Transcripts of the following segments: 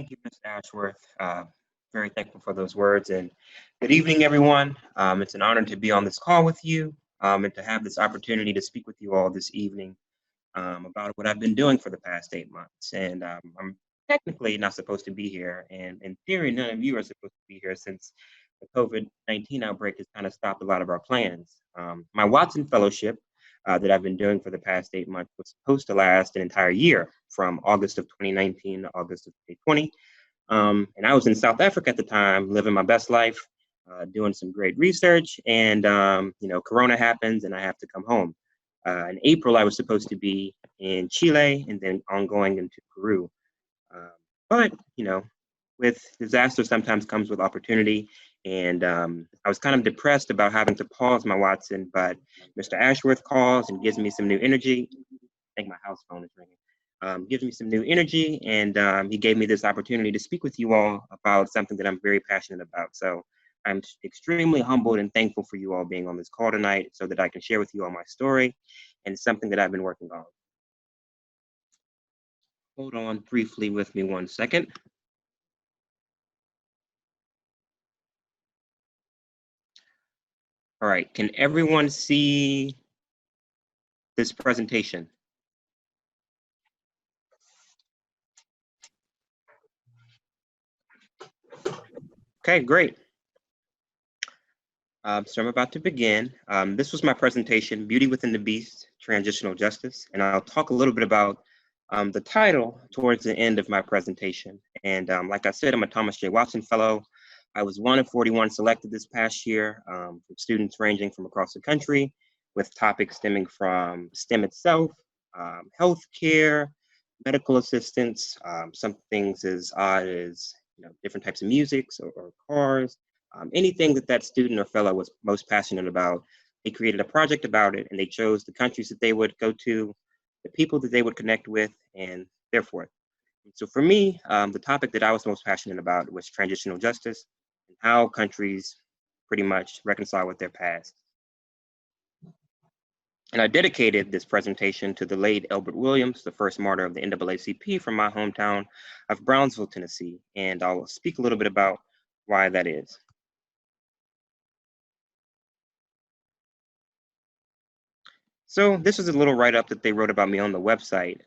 Thank you, Mr. Ashworth. Very thankful for those words. And good evening, everyone. It's an honor to be on this call with you and to have this opportunity to speak with you all this evening about what I've been doing for the past 8 months. And I'm technically not supposed to be here. And in theory, none of you are supposed to be here since the COVID-19 outbreak has kind of stopped a lot of our plans. My Watson Fellowship that I've been doing for the past 8 months was supposed to last an entire year from August of 2019 to August of 2020. And I was in South Africa at the time, living my best life, doing some great research. And, Corona happens and I have to come home. In April, I was supposed to be in Chile and then ongoing into Peru. But, with disaster sometimes comes with opportunity. And I was kind of depressed about having to pause my Watson, but Mr. Ashworth calls and gives me some new energy. I think my house phone is ringing. Gives me some new energy, and he gave me this opportunity to speak with you all about something that I'm very passionate about. So I'm extremely humbled and thankful for you all being on this call tonight so that I can share with you all my story and something that I've been working on. Hold on briefly with me 1 second. All right, can everyone see this presentation? Okay, great. So I'm about to begin. This was my presentation, Beauty Within the Beast, Transitional Justice, and I'll talk a little bit about the title towards the end of my presentation. And like I said, I'm a Thomas J. Watson Fellow. I was one of 41 selected this past year from students ranging from across the country with topics stemming from STEM itself, healthcare, medical assistance, some things as odd as different types of music or cars, anything that student or fellow was most passionate about. They created a project about it and they chose the countries that they would go to, the people that they would connect with, and therefore. So for me, the topic that I was most passionate about was transitional justice and how countries pretty much reconcile with their past. And I dedicated this presentation to the late Elbert Williams, the first martyr of the NAACP from my hometown of Brownsville, Tennessee. And I'll speak a little bit about why that is. So this is a little write-up that they wrote about me on the website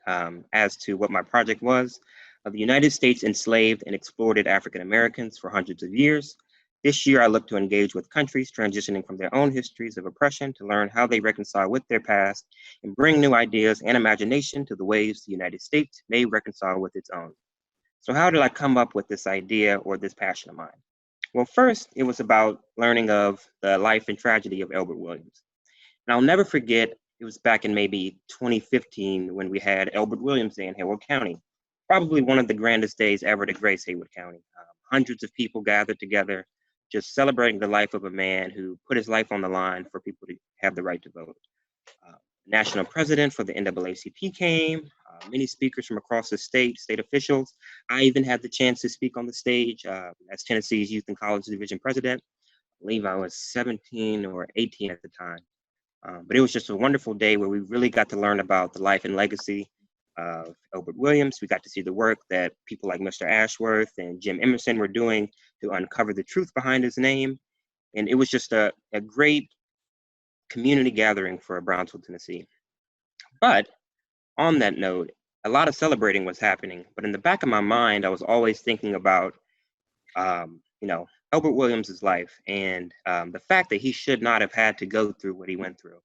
as to what my project was. The United States enslaved and exploited African Americans for hundreds of years. This year, I look to engage with countries transitioning from their own histories of oppression to learn how they reconcile with their past and bring new ideas and imagination to the ways the United States may reconcile with its own. So how did I come up with this idea or this passion of mine? Well, first, it was about learning of the life and tragedy of Elbert Williams. And I'll never forget, it was back in maybe 2015 when we had Elbert Williams Day in Haywood County, probably one of the grandest days ever to grace Haywood County. Hundreds of people gathered together, just celebrating the life of a man who put his life on the line for people to have the right to vote. National president for the NAACP came, many speakers from across the state officials. I even had the chance to speak on the stage as Tennessee's Youth and College Division president. I believe I was 17 or 18 at the time. But it was just a wonderful day where we really got to learn about the life and legacy of Elbert Williams. We got to see the work that people like Mr. Ashworth and Jim Emerson were doing to uncover the truth behind his name. And it was just a great community gathering for Brownsville, Tennessee. But on that note, a lot of celebrating was happening. But in the back of my mind, I was always thinking about, Elbert Williams' life and the fact that he should not have had to go through what he went through.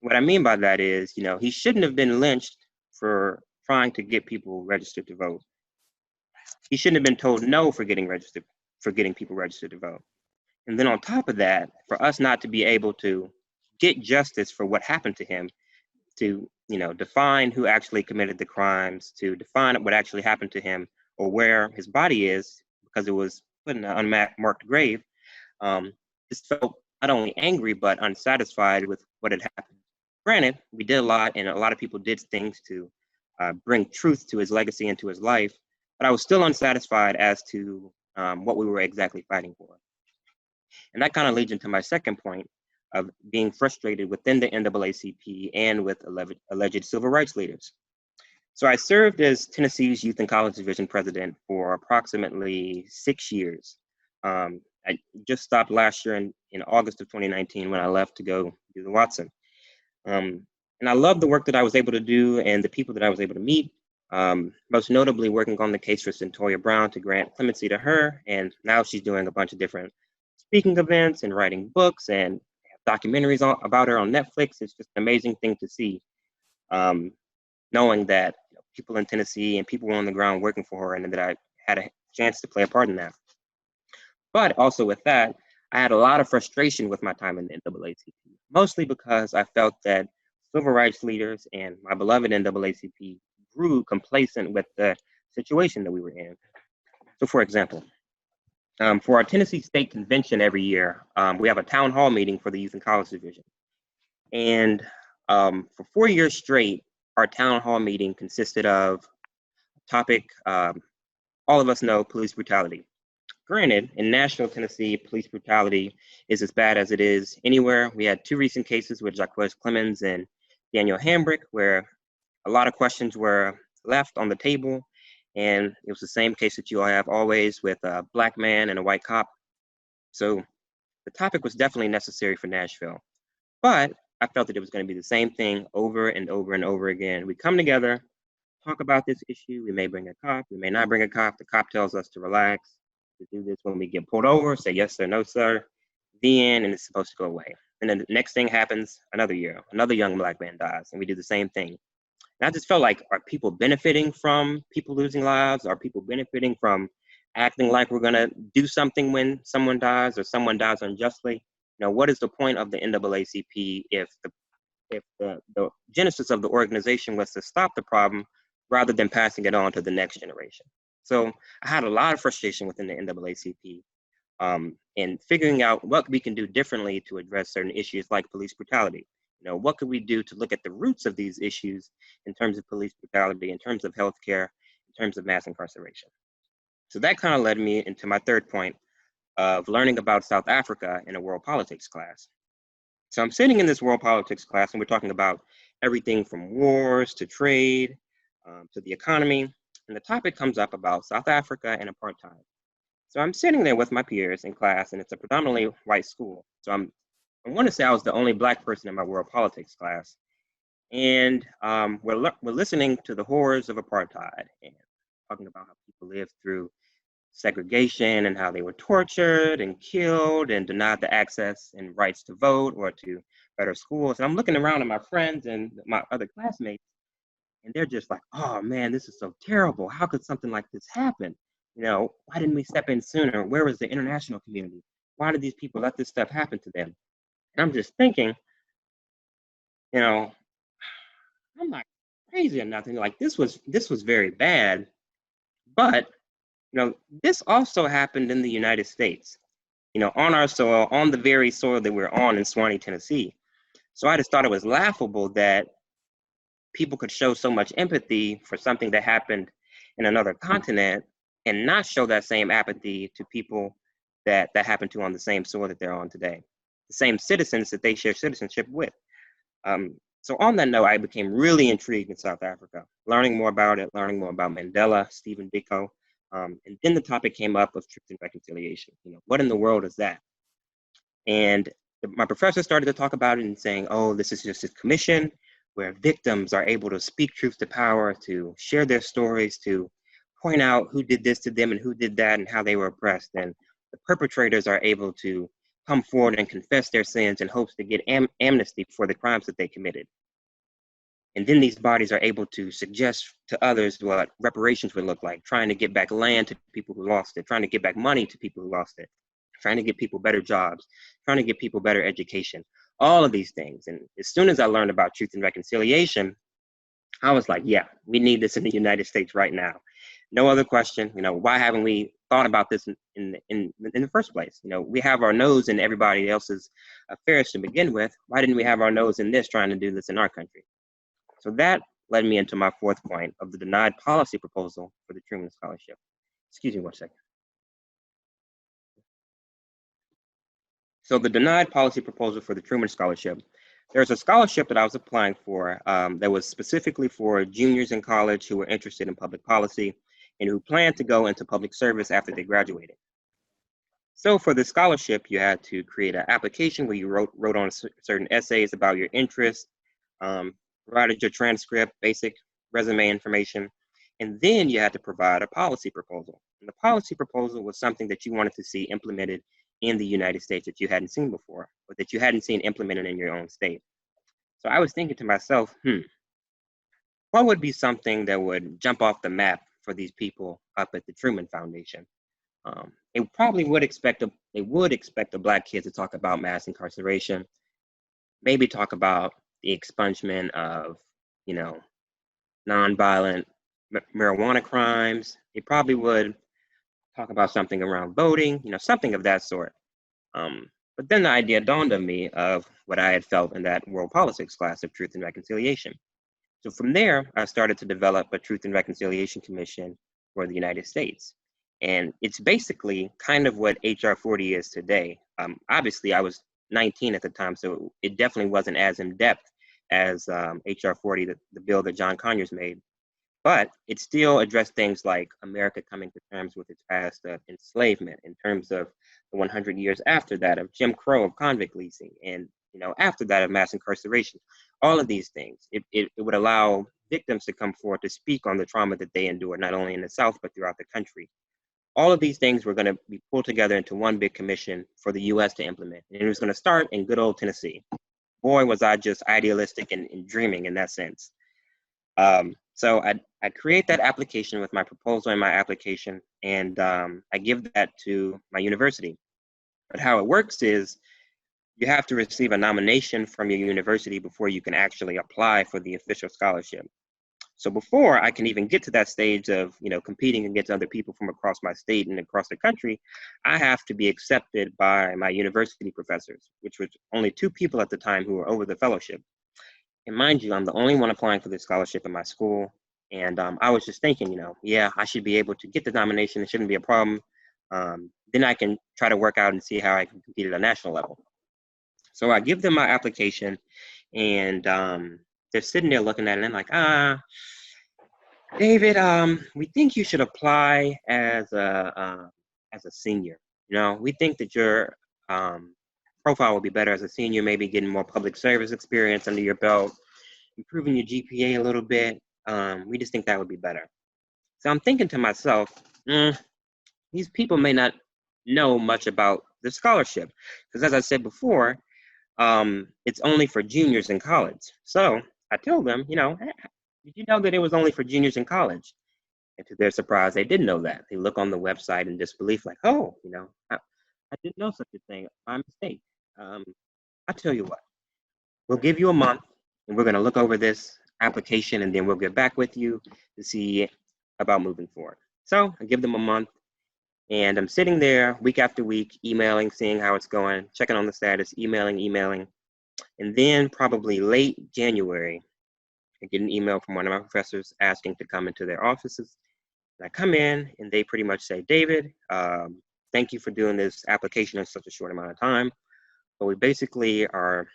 What I mean by that is, he shouldn't have been lynched for trying to get people registered to vote. He shouldn't have been told no for getting people registered to vote. And then on top of that, for us not to be able to get justice for what happened to him, to define who actually committed the crimes, to define what actually happened to him or where his body is, because it was put in an unmarked grave, just felt not only angry but unsatisfied with what had happened. Granted, we did a lot and a lot of people did things to bring truth to his legacy and to his life, but I was still unsatisfied as to what we were exactly fighting for. And that kind of leads into my second point of being frustrated within the NAACP and with alleged civil rights leaders. So I served as Tennessee's Youth and College Division president for approximately 6 years. I just stopped last year in August of 2019 when I left to go do the Watson. And I love the work that I was able to do and the people that I was able to meet. Most notably working on the case for Centoya Brown to grant clemency to her. And now she's doing a bunch of different speaking events and writing books and documentaries about her on Netflix. It's just an amazing thing to see, knowing that people in Tennessee and people on the ground working for her, and that I had a chance to play a part in that. But also with that, I had a lot of frustration with my time in the NAACP, mostly because I felt that civil rights leaders and my beloved NAACP grew complacent with the situation that we were in. So for example, for our Tennessee State Convention every year, we have a town hall meeting for the Youth and College Division. And for 4 years straight, our town hall meeting consisted of a topic, all of us know, police brutality. Granted, in Nashville, Tennessee, police brutality is as bad as it is anywhere. We had 2 recent cases with Jacques Clemens and Daniel Hambrick, where a lot of questions were left on the table. And it was the same case that you all have always with a Black man and a white cop. So the topic was definitely necessary for Nashville. But I felt that it was going to be the same thing over and over and over again. We come together, talk about this issue. We may bring a cop, we may not bring a cop. The cop tells us to relax, to do this when we get pulled over, say yes sir, no sir, the end, and it's supposed to go away. And then the next thing happens, another year, another young Black man dies, and we do the same thing. And I just felt like, are people benefiting from people losing lives? Are people benefiting from acting like we're gonna do something when someone dies or someone dies unjustly? What is the point of the NAACP if the genesis of the organization was to stop the problem rather than passing it on to the next generation? So I had a lot of frustration within the NAACP in figuring out what we can do differently to address certain issues like police brutality. What could we do to look at the roots of these issues in terms of police brutality, in terms of healthcare, in terms of mass incarceration? So that kind of led me into my third point of learning about South Africa in a world politics class. So I'm sitting in this world politics class and we're talking about everything from wars to trade to the economy. And the topic comes up about South Africa and apartheid. So I'm sitting there with my peers in class, and it's a predominantly white school. So I want to say I was the only Black person in my world politics class. And we're listening to the horrors of apartheid and talking about how people lived through segregation and how they were tortured and killed and denied the access and rights to vote or to better schools. And I'm looking around at my friends and my other classmates, and they're just like, oh man, this is so terrible. How could something like this happen? Why didn't we step in sooner? Where was the international community? Why did these people let this stuff happen to them? And I'm just thinking, I'm not crazy or nothing. Like this was very bad, but this also happened in the United States, on our soil, on the very soil that we're on in Swanee, Tennessee. So I just thought it was laughable that people could show so much empathy for something that happened in another continent and not show that same apathy to people that happened to on the same soil that they're on today, the same citizens that they share citizenship with. So on that note, I became really intrigued in South Africa, learning more about it, learning more about Mandela, Stephen Biko, and then the topic came up of truth and reconciliation. What in the world is that? And my professor started to talk about it and saying, oh, this is just a commission where victims are able to speak truth to power, to share their stories, to point out who did this to them and who did that and how they were oppressed. And the perpetrators are able to come forward and confess their sins in hopes to get amnesty for the crimes that they committed. And then these bodies are able to suggest to others what reparations would look like, trying to get back land to people who lost it, trying to get back money to people who lost it, trying to get people better jobs, trying to get people better education, all of these things. And as soon as I learned about truth and reconciliation, I was like, yeah, we need this in the United States right now. No other question. Why haven't we thought about this in the first place? We have our nose in everybody else's affairs to begin with. Why didn't we have our nose in this, trying to do this in our country? So that led me into my fourth point of the denied policy proposal for the Truman Scholarship. Excuse me one second. So the denied policy proposal for the Truman Scholarship There's a scholarship that I was applying for that was specifically for juniors in college who were interested in public policy and who planned to go into public service after they graduated. So for the scholarship, you had to create an application where you wrote on certain essays about your interests, um, provided your transcript, basic resume information, and then you had to provide a policy proposal. And the policy proposal was something that you wanted to see implemented in the United States that you hadn't seen before, or that you hadn't seen implemented in your own state. So I was thinking to myself, what would be something that would jump off the map for these people up at the Truman Foundation? They probably would expect the Black kids to talk about mass incarceration, maybe talk about the expungement of, you know, nonviolent marijuana crimes. They probably would talk about something around voting, something of that sort. But then the idea dawned on me of what I had felt in that world politics class of Truth and Reconciliation. So from there, I started to develop a Truth and Reconciliation Commission for the United States. And it's basically kind of what HR 40 is today. Obviously, I was 19 at the time, so it definitely wasn't as in depth as HR 40, the bill that John Conyers made. But it still addressed things like America coming to terms with its past of enslavement, in terms of the 100 years after that of Jim Crow, of convict leasing, and after that of mass incarceration. All of these things, it would allow victims to come forward to speak on the trauma that they endured, not only in the South, but throughout the country. All of these things were going to be pulled together into one big commission for the U.S. to implement. And it was going to start in good old Tennessee. Boy, was I just idealistic and dreaming in that sense. So I create that application with my proposal and my application, and I give that to my university. But how it works is you have to receive a nomination from your university before you can actually apply for the official scholarship. So before I can even get to that stage of, competing against other people from across my state and across the country, I have to be accepted by my university professors, which was only 2 people at the time who were over the fellowship. And mind you, I'm the only one applying for this scholarship in my school. And I was just thinking, yeah, I should be able to get the nomination. It shouldn't be a problem. Then I can try to work out and see how I can compete at a national level. So I give them my application, and they're sitting there looking at it, and I'm like, David, we think you should apply as a senior. We think that your profile will be better as a senior, maybe getting more public service experience under your belt, improving your GPA a little bit. We just think that would be better. So I'm thinking to myself, these people may not know much about the scholarship, because as I said before, it's only for juniors in college. So I told them, did you know that it was only for juniors in college? And to their surprise, they didn't know that. They look on the website in disbelief, like, oh, I didn't know such a thing. My mistake. I tell you what, we'll give you a month, and we're going to look over this application, and then we'll get back with you to see about moving forward. So I give them a month, and I'm sitting there week after week, emailing, seeing how it's going, checking on the status, emailing. And then probably late January, I get an email from one of my professors asking to come into their offices. And I come in, and they pretty much say, David, thank you for doing this application in such a short amount of time, but we basically are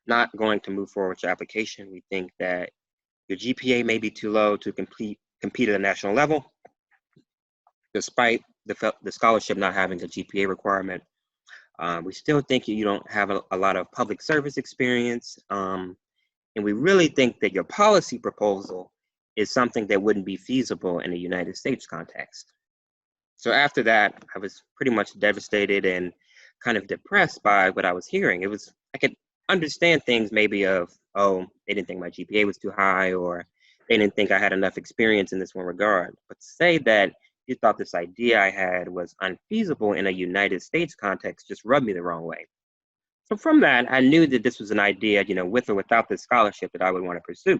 not going to move forward with your application. We think that your GPA may be too low to compete at a national level, despite the scholarship not having a GPA requirement. We still think you don't have a lot of public service experience, and we really think that your policy proposal is something that wouldn't be feasible in a United States context. So after that, I was pretty much devastated and kind of depressed by what I was hearing. I could understand things maybe of, oh, they didn't think my GPA was too high, or they didn't think I had enough experience in this one regard. But to say that you thought this idea I had was unfeasible in a United States context just rubbed me the wrong way. So from that, I knew that this was an idea, with or without this scholarship, that I would want to pursue.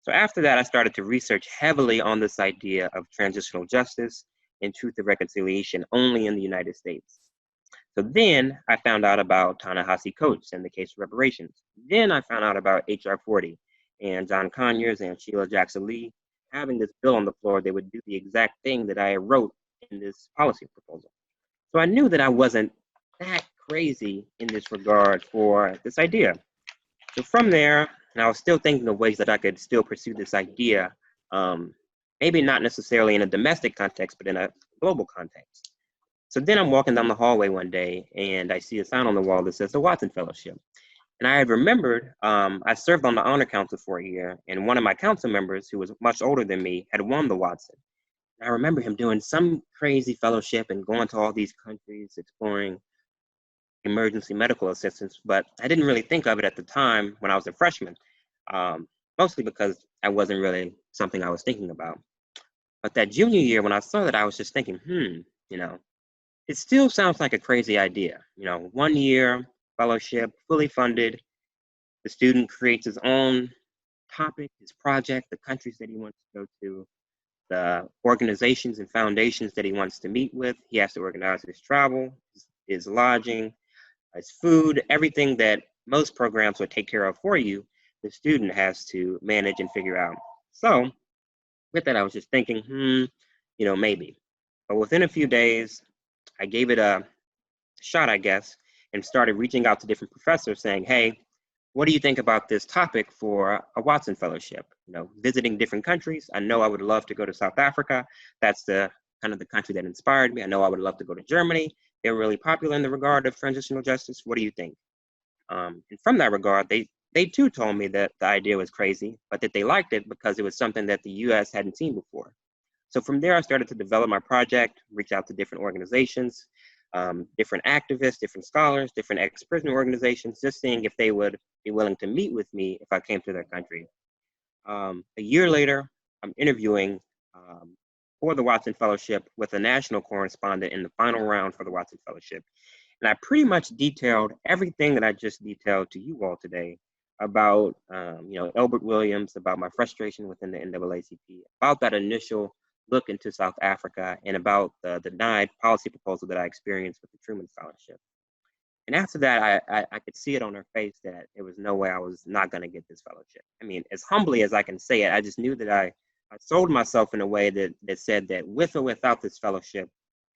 So after that, I started to research heavily on this idea of transitional justice and truth and reconciliation only in the United States. So then I found out about Ta-Nehisi Coates and the case for reparations. Then I found out about HR 40 and John Conyers and Sheila Jackson Lee having this bill on the floor. They would do the exact thing that I wrote in this policy proposal. So I knew that I wasn't that crazy in this regard for this idea. So from there, and I was still thinking of ways that I could still pursue this idea, um, maybe not necessarily in a domestic context, but in a global context. So then I'm walking down the hallway one day and I see a sign on the wall that says the Watson Fellowship. And I had remembered I served on the honor council for a year, and one of my council members, who was much older than me, had won the Watson. And I remember him doing some crazy fellowship and going to all these countries, exploring emergency medical assistance, but I didn't really think of it at the time when I was a freshman, mostly because I wasn't really something I was thinking about. But that junior year, when I saw that, I was just thinking, you know, it still sounds like a crazy idea. 1 year fellowship, fully funded. The student creates his own topic, his project, the countries that he wants to go to, the organizations and foundations that he wants to meet with. He has to organize his travel, his lodging, his food, everything that most programs would take care of for you, the student has to manage and figure out. So with that, I was just thinking, maybe. But within a few days, I gave it a shot, I guess, and started reaching out to different professors saying, hey, what do you think about this topic for a Watson Fellowship? Visiting different countries. I know I would love to go to South Africa. That's the kind of the country that inspired me. I know I would love to go to Germany. They're really popular in the regard of transitional justice. What do you think? And from that regard, they too told me that the idea was crazy, but that they liked it because it was something that the U.S. hadn't seen before. So from there, I started to develop my project, reach out to different organizations, different activists, different scholars, different ex-prisoner organizations, just seeing if they would be willing to meet with me if I came to their country. A year later, I'm interviewing for the Watson Fellowship with a national correspondent in the final round for the Watson Fellowship. And I pretty much detailed everything that I just detailed to you all today about, Elbert Williams, about my frustration within the NAACP, about that initial look into South Africa, and about the denied policy proposal that I experienced with the Truman Scholarship. And after that, I could see it on her face that there was no way I was not going to get this fellowship. I mean, as humbly as I can say it, I just knew that I sold myself in a way that said that with or without this fellowship,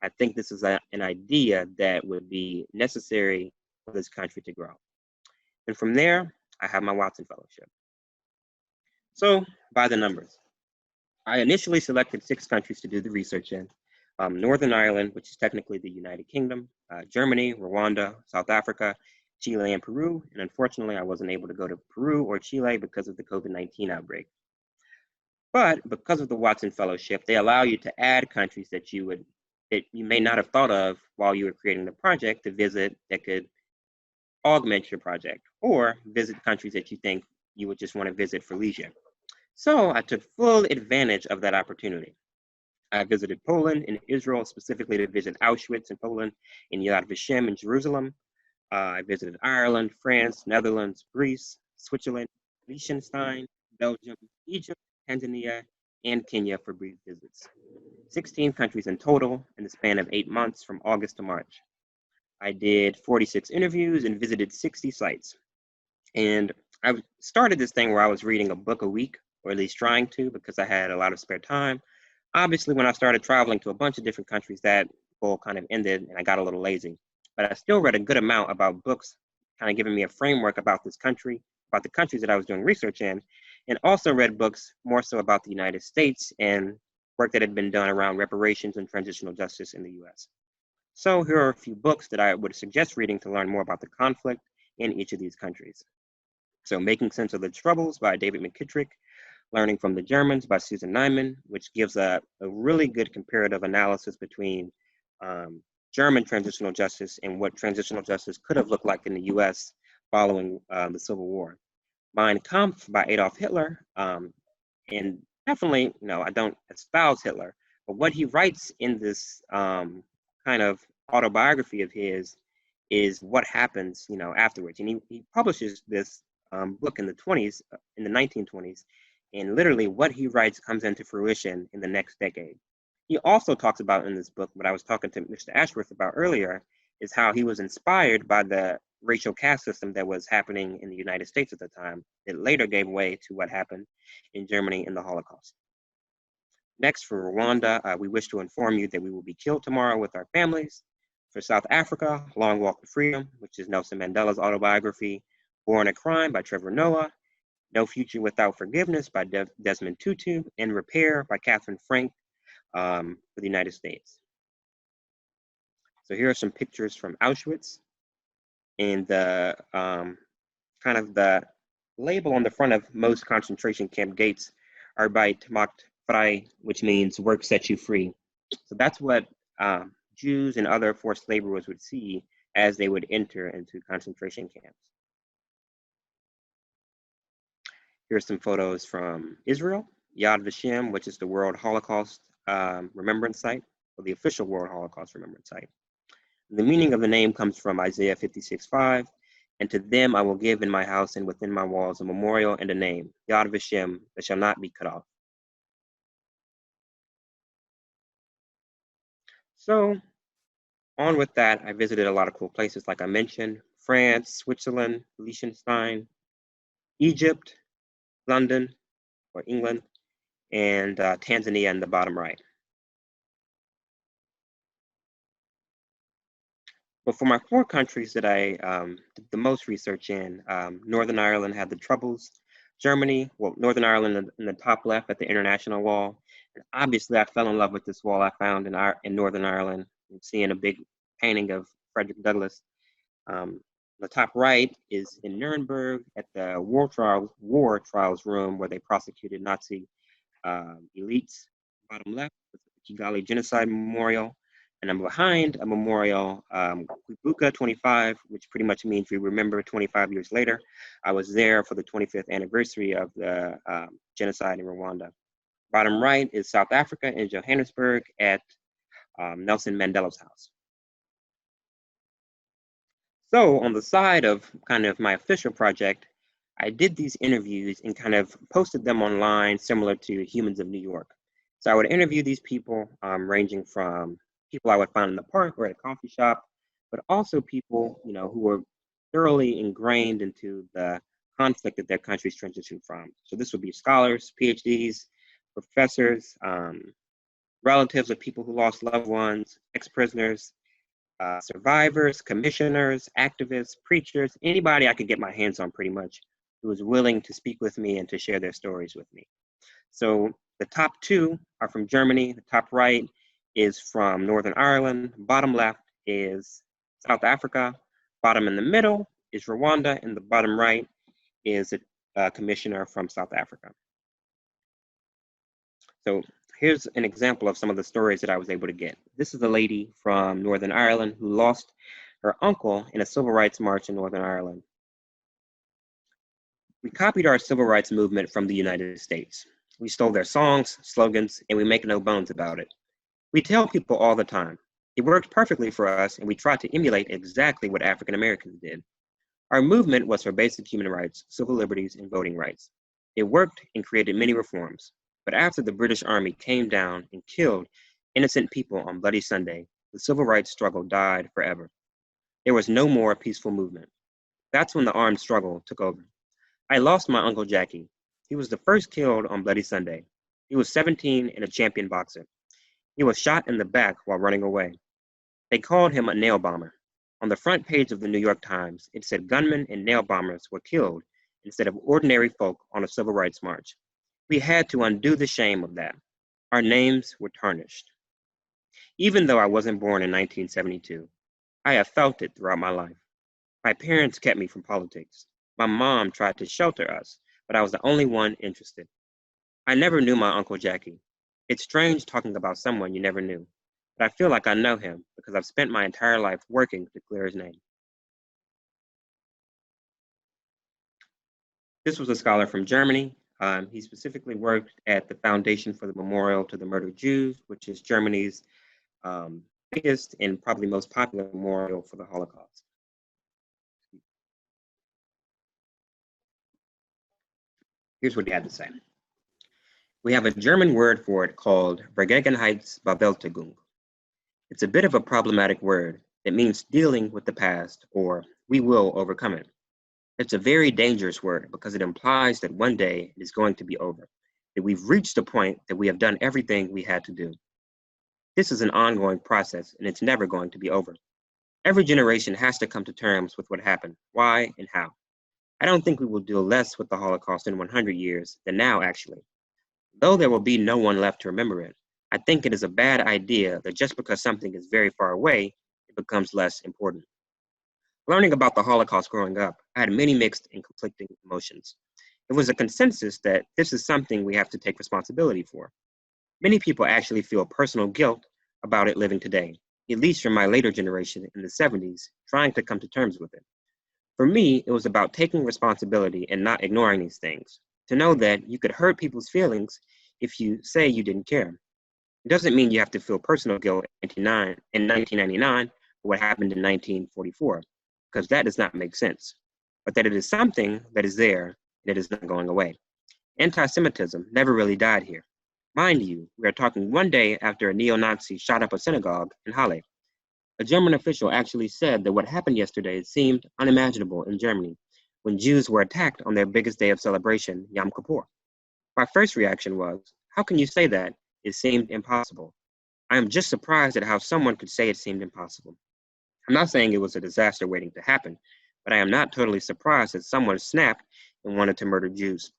I think this is an idea that would be necessary for this country to grow. And from there, I have my Watson Fellowship. So by the numbers, I initially selected 6 countries to do the research in. Northern Ireland, which is technically the United Kingdom, Germany, Rwanda, South Africa, Chile, and Peru. And unfortunately, I wasn't able to go to Peru or Chile because of the COVID-19 outbreak. But because of the Watson Fellowship, they allow you to add countries that you may not have thought of while you were creating the project to visit that could augment your project, or visit countries that you think you would just want to visit for leisure. So I took full advantage of that opportunity. I visited Poland and Israel, specifically to visit Auschwitz in Poland and Yad Vashem in Jerusalem. I visited Ireland, France, Netherlands, Greece, Switzerland, Liechtenstein, Belgium, Egypt, Tanzania, and Kenya for brief visits. 16 countries in total in the span of 8 months from August to March. I did 46 interviews and visited 60 sites. And I started this thing where I was reading a book a week, or at least trying to, because I had a lot of spare time. Obviously, when I started traveling to a bunch of different countries, that goal kind of ended and I got a little lazy. But I still read a good amount about books, kind of giving me a framework about this country, about the countries that I was doing research in, and also read books more so about the United States and work that had been done around reparations and transitional justice in the US. So here are a few books that I would suggest reading to learn more about the conflict in each of these countries. So Making Sense of the Troubles by David McKittrick, Learning from the Germans by Susan Neiman, which gives a really good comparative analysis between German transitional justice and what transitional justice could have looked like in the US following the Civil War. Mein Kampf by Adolf Hitler, and definitely, I don't espouse Hitler, but what he writes in this kind of autobiography of his is what happens, afterwards. And he publishes this book in the 1920s, and literally what he writes comes into fruition in the next decade. He also talks about in this book, what I was talking to Mr. Ashworth about earlier, is how he was inspired by the racial caste system that was happening in the United States at the time, that later gave way to what happened in Germany in the Holocaust. Next, for Rwanda, we wish to inform you that we will be killed tomorrow with our families. For South Africa, Long Walk to Freedom, which is Nelson Mandela's autobiography, Born a Crime by Trevor Noah, No Future Without Forgiveness by Desmond Tutu, and Repair by Catherine Frank for the United States. So here are some pictures from Auschwitz, and the kind of the label on the front of most concentration camp gates, Arbeit macht frei, which means work sets you free. So that's what Jews and other forced laborers would see as they would enter into concentration camps. Here's some photos from Israel, Yad Vashem, which is the World Holocaust Remembrance Site, or the official World Holocaust Remembrance Site. The meaning of the name comes from Isaiah 56:5, and to them I will give in my house and within my walls a memorial and a name, Yad Vashem, that shall not be cut off. So on with that, I visited a lot of cool places, like I mentioned, France, Switzerland, Liechtenstein, Egypt, London, or England, and Tanzania in the bottom right. But for my 4 countries that I did the most research in, Northern Ireland had the Troubles, Germany, well, Northern Ireland in the top left at the International Wall. And obviously, I fell in love with this wall I found in Northern Ireland, seeing a big painting of Frederick Douglass. The top right is in Nuremberg at the war trials room where they prosecuted Nazi elites. Bottom left is the Kigali Genocide Memorial. And I'm behind a memorial, Kwibuka 25, which pretty much means we remember 25 years later. I was there for the 25th anniversary of the genocide in Rwanda. Bottom right is South Africa in Johannesburg at Nelson Mandela's house. So on the side of kind of my official project, I did these interviews and kind of posted them online, similar to Humans of New York. So I would interview these people, ranging from people I would find in the park or at a coffee shop, but also people, who were thoroughly ingrained into the conflict that their countries transitioned from. So this would be scholars, PhDs, professors, relatives of people who lost loved ones, ex-prisoners, survivors, commissioners, activists, preachers, anybody I could get my hands on pretty much who was willing to speak with me and to share their stories with me. So the top 2 are from Germany. The top right is from Northern Ireland. Bottom left is South Africa. Bottom in the middle is Rwanda, and the bottom right is a commissioner from South Africa. So here's an example of some of the stories that I was able to get. This is a lady from Northern Ireland who lost her uncle in a civil rights march in Northern Ireland. We copied our civil rights movement from the United States. We stole their songs, slogans, and we make no bones about it. We tell people all the time, it worked perfectly for us, and we tried to emulate exactly what African Americans did. Our movement was for basic human rights, civil liberties, and voting rights. It worked and created many reforms. But after the British Army came down and killed innocent people on Bloody Sunday, the civil rights struggle died forever. There was no more peaceful movement. That's when the armed struggle took over. I lost my Uncle Jackie. He was the first killed on Bloody Sunday. He was 17 and a champion boxer. He was shot in the back while running away. They called him a nail bomber. On the front page of the New York Times, it said gunmen and nail bombers were killed instead of ordinary folk on a civil rights march. We had to undo the shame of that. Our names were tarnished. Even though I wasn't born in 1972, I have felt it throughout my life. My parents kept me from politics. My mom tried to shelter us, but I was the only one interested. I never knew my Uncle Jackie. It's strange talking about someone you never knew, but I feel like I know him because I've spent my entire life working to clear his name. This was a scholar from Germany. He specifically worked at the Foundation for the Memorial to the Murdered Jews, which is Germany's biggest and probably most popular memorial for the Holocaust. Here's what he had to say. We have a German word for it called Vergangenheitsbewältigung. It's a bit of a problematic word. It means dealing with the past, or we will overcome it. It's a very dangerous word because it implies that one day it is going to be over, that we've reached a point that we have done everything we had to do. This is an ongoing process, and it's never going to be over. Every generation has to come to terms with what happened, why, and how. I don't think we will do less with the Holocaust in 100 years than now, actually. Though there will be no one left to remember it, I think it is a bad idea that just because something is very far away, it becomes less important. Learning about the Holocaust growing up, I had many mixed and conflicting emotions. It was a consensus that this is something we have to take responsibility for. Many people actually feel personal guilt about it living today, at least from my later generation in the 70s, trying to come to terms with it. For me, it was about taking responsibility and not ignoring these things, to know that you could hurt people's feelings if you say you didn't care. It doesn't mean you have to feel personal guilt in 1999 for what happened in 1944, because that does not make sense, but that it is something that is there and it is not going away. Anti-Semitism never really died here. Mind you, we are talking one day after a neo-Nazi shot up a synagogue in Halle. A German official actually said that what happened yesterday seemed unimaginable in Germany when Jews were attacked on their biggest day of celebration, Yom Kippur. My first reaction was, how can you say that? It seemed impossible. I am just surprised at how someone could say it seemed impossible. I'm not saying it was a disaster waiting to happen, but I am not totally surprised that someone snapped and wanted to murder Jews.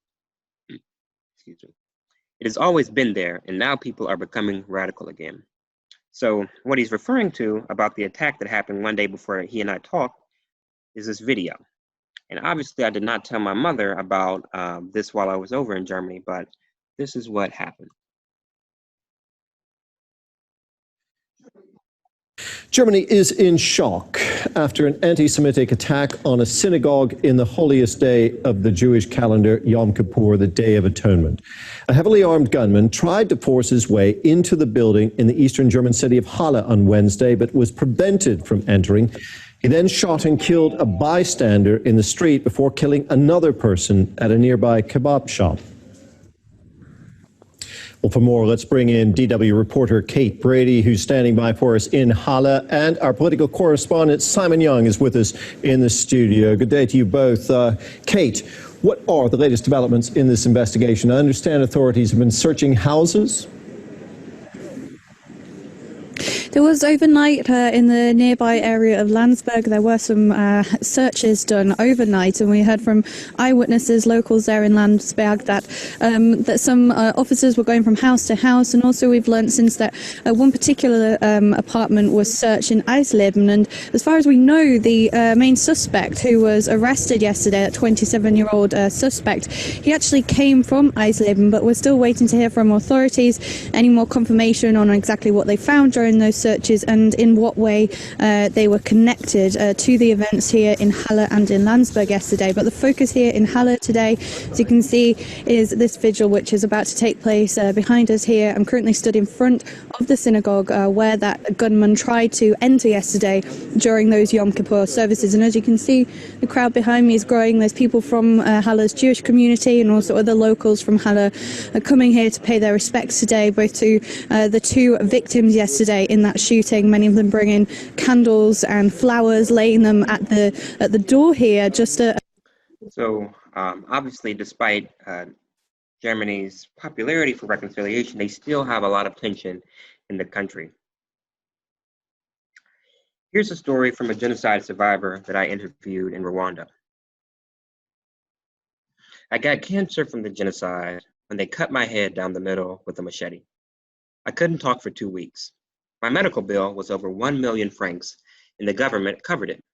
Excuse me. It has always been there, and now people are becoming radical again. So what he's referring to about the attack that happened one day before he and I talked is this video. And obviously I did not tell my mother about this while I was over in Germany, but this is what happened. Germany is in shock after an anti-Semitic attack on a synagogue in the holiest day of the Jewish calendar, Yom Kippur, the Day of Atonement. A heavily armed gunman tried to force his way into the building in the eastern German city of Halle on Wednesday, but was prevented from entering. He then shot and killed a bystander in the street before killing another person at a nearby kebab shop. Well, for more, let's bring in DW reporter Kate Brady, who's standing by for us in Halle, and our political correspondent Simon Young is with us in the studio. Good day to you both. Kate, what are the latest developments in this investigation? I understand authorities have been searching houses. There was overnight in the nearby area of Landsberg, there were some searches done overnight, and we heard from eyewitnesses, locals there in Landsberg, that some officers were going from house to house, and also we've learned since that one particular apartment was searched in Eisleben, and as far as we know, the main suspect who was arrested yesterday, that 27-year-old suspect, he actually came from Eisleben, but we're still waiting to hear from authorities any more confirmation on exactly what they found during those searches and in what way they were connected to the events here in Halle and in Landsberg yesterday. But the focus here in Halle today, as you can see, is this vigil which is about to take place behind us here. I'm currently stood in front of the synagogue where that gunman tried to enter yesterday during those Yom Kippur services. And as you can see, the crowd behind me is growing. There's people from Halle's Jewish community and also other locals from Halle coming here to pay their respects today, both to the two victims yesterday in that shooting, many of them bringing candles and flowers, laying them at the door here. So obviously, despite Germany's popularity for reconciliation, they still have a lot of tension in the country. Here's a story from a genocide survivor that I interviewed in Rwanda. I got cancer from the genocide when they cut my head down the middle with a machete. I couldn't talk for 2 weeks. My medical bill was over 1 million francs, and the government covered it.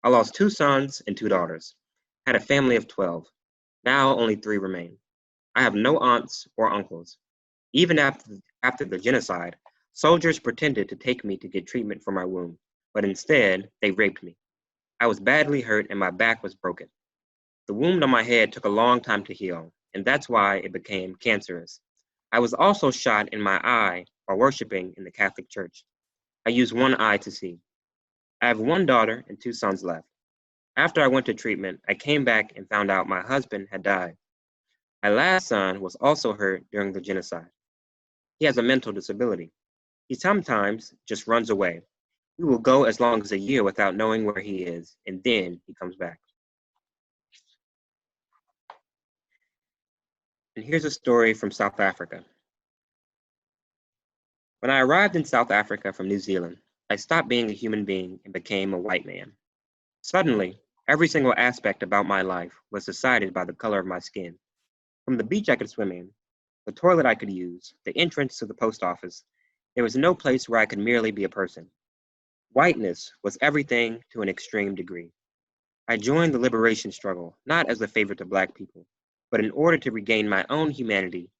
I lost 2 sons and 2 daughters, had a family of 12. Now only 3 remain. I have no aunts or uncles. Even after the genocide, soldiers pretended to take me to get treatment for my wound, but instead, they raped me. I was badly hurt and my back was broken. The wound on my head took a long time to heal, and that's why it became cancerous. I was also shot in my eye while worshiping in the Catholic Church. I use one eye to see. I have 1 daughter and 2 sons left. After I went to treatment, I came back and found out my husband had died. My last son was also hurt during the genocide. He has a mental disability. He sometimes just runs away. We will go as long as a year without knowing where he is, and then he comes back. And here's a story from South Africa. When I arrived in South Africa from New Zealand, I stopped being a human being and became a white man. Suddenly, Every single aspect about my life was decided by the color of my skin. From the beach I could swim in, the toilet I could use, the entrance to the post office, there was no place where I could merely be a person. Whiteness was everything to an extreme degree. I joined the liberation struggle not as a favor to Black people, but in order to regain my own humanity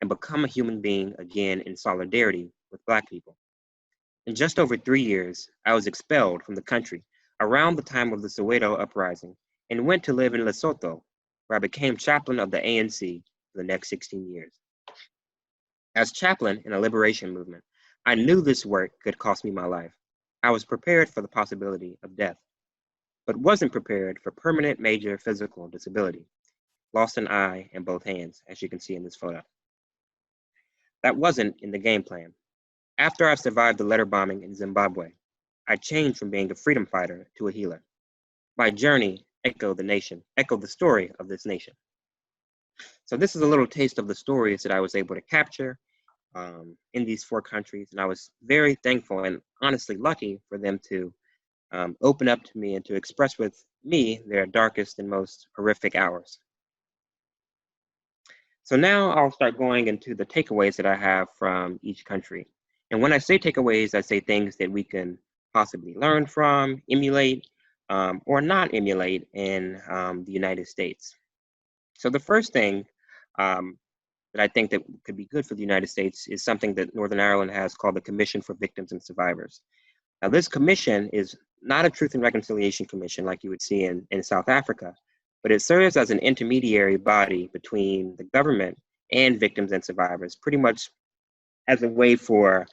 and become a human being again in solidarity with Black people. In just over 3 years, I was expelled from the country around the time of the Soweto uprising and went to live in Lesotho, where I became chaplain of the ANC for the next 16 years. As chaplain in a liberation movement, I knew this work could cost me my life. I was prepared for the possibility of death, but wasn't prepared for permanent major physical disability. Lost an eye and both hands, as you can see in this photo. That wasn't in the game plan. After I survived the letter bombing in Zimbabwe, I changed from being a freedom fighter to a healer. My journey echoed the story of this nation. So this is a little taste of the stories that I was able to capture in these 4 countries. And I was very thankful and honestly lucky for them to open up to me and to express with me their darkest and most horrific hours. So now I'll start going into the takeaways that I have from each country. And when I say takeaways, I say things that we can possibly learn from, emulate, or not emulate in the United States. So the first thing that I think that could be good for the United States is something that Northern Ireland has called the Commission for Victims and Survivors. Now, this commission is not a Truth and Reconciliation Commission like you would see in South Africa, but it serves as an intermediary body between the government and victims and survivors, pretty much as a way for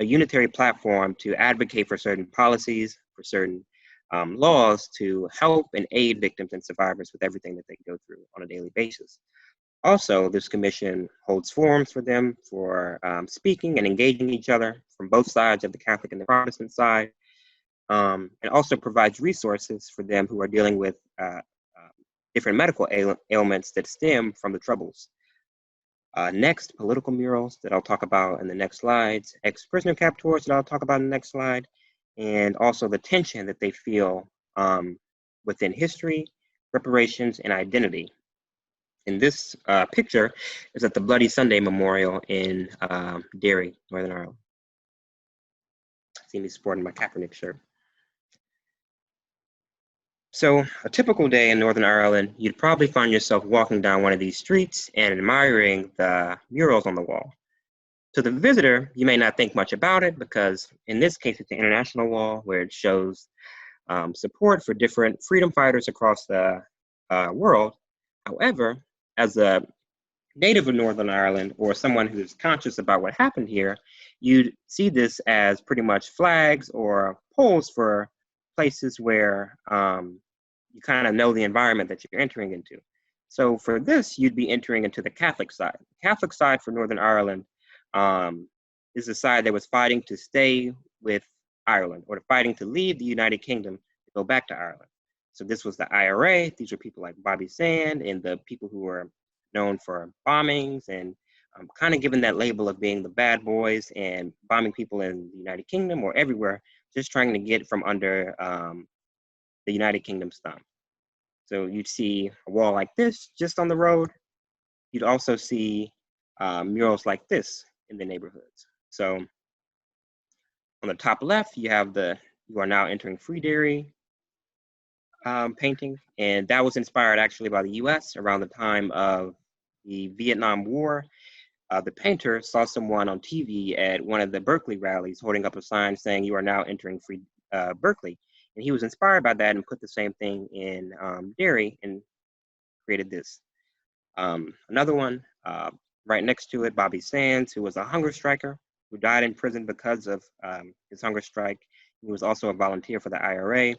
a unitary platform to advocate for certain policies, for certain laws to help and aid victims and survivors with everything that they go through on a daily basis. Also, this commission holds forums for them for speaking and engaging each other from both sides of the Catholic and the Protestant side, and also provides resources for them who are dealing with different medical ailments that stem from the Troubles. Next, political murals that I'll talk about in the next slides, ex-prisoner captors that I'll talk about in the next slide, and also the tension that they feel within history, reparations, and identity. And this picture is at the Bloody Sunday Memorial in Derry, Northern Ireland. See me sporting my Kaepernick shirt. So a typical day in Northern Ireland, you'd probably find yourself walking down one of these streets and admiring the murals on the wall. To the visitor, you may not think much about it because in this case, it's an international wall where it shows support for different freedom fighters across the world. However, as a native of Northern Ireland or someone who's conscious about what happened here, you'd see this as pretty much flags or poles for places where you kind of know the environment that you're entering into. So for this, you'd be entering into the Catholic side. The Catholic side for Northern Ireland is the side that was fighting to stay with Ireland or fighting to leave the United Kingdom to go back to Ireland. So this was the IRA. These were people like Bobby Sand and the people who were known for bombings and kind of given that label of being the bad boys and bombing people in the United Kingdom or everywhere, just trying to get from under the United Kingdom's thumb. So you'd see a wall like this just on the road. You'd also see murals like this in the neighborhoods. So on the top left, you have You Are Now Entering Free Derry painting. And that was inspired actually by the US around the time of the Vietnam War. The painter saw someone on TV at one of the Berkeley rallies holding up a sign saying, "You are now entering free Berkeley." And he was inspired by that and put the same thing in Derry and created this. Another one, right next to it, Bobby Sands, who was a hunger striker who died in prison because of his hunger strike. He was also a volunteer for the IRA.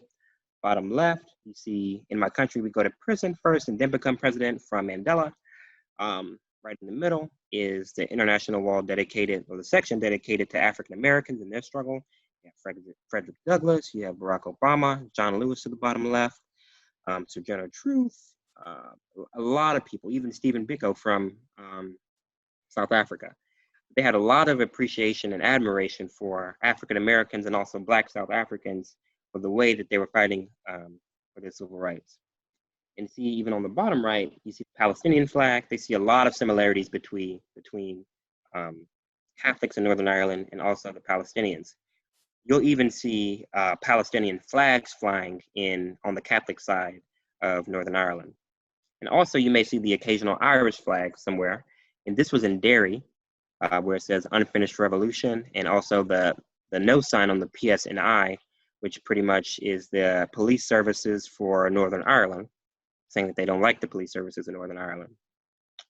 Bottom left, you see, in my country, we go to prison first and then become president from Mandela. Right in the middle is the international wall dedicated, or the section dedicated to African Americans and their struggle. You have Frederick Douglass, you have Barack Obama, John Lewis to the bottom left, Sojourner Truth, a lot of people, even Stephen Biko from South Africa. They had a lot of appreciation and admiration for African Americans and also Black South Africans for the way that they were fighting for their civil rights. And see, even on the bottom right, you see the Palestinian flag. They see a lot of similarities between Catholics in Northern Ireland and also the Palestinians. You'll even see Palestinian flags flying on the Catholic side of Northern Ireland. And also you may see the occasional Irish flag somewhere. And this was in Derry, where it says Unfinished Revolution, and also the no sign on the PSNI, which pretty much is the police services for Northern Ireland, saying that they don't like the police services in Northern Ireland.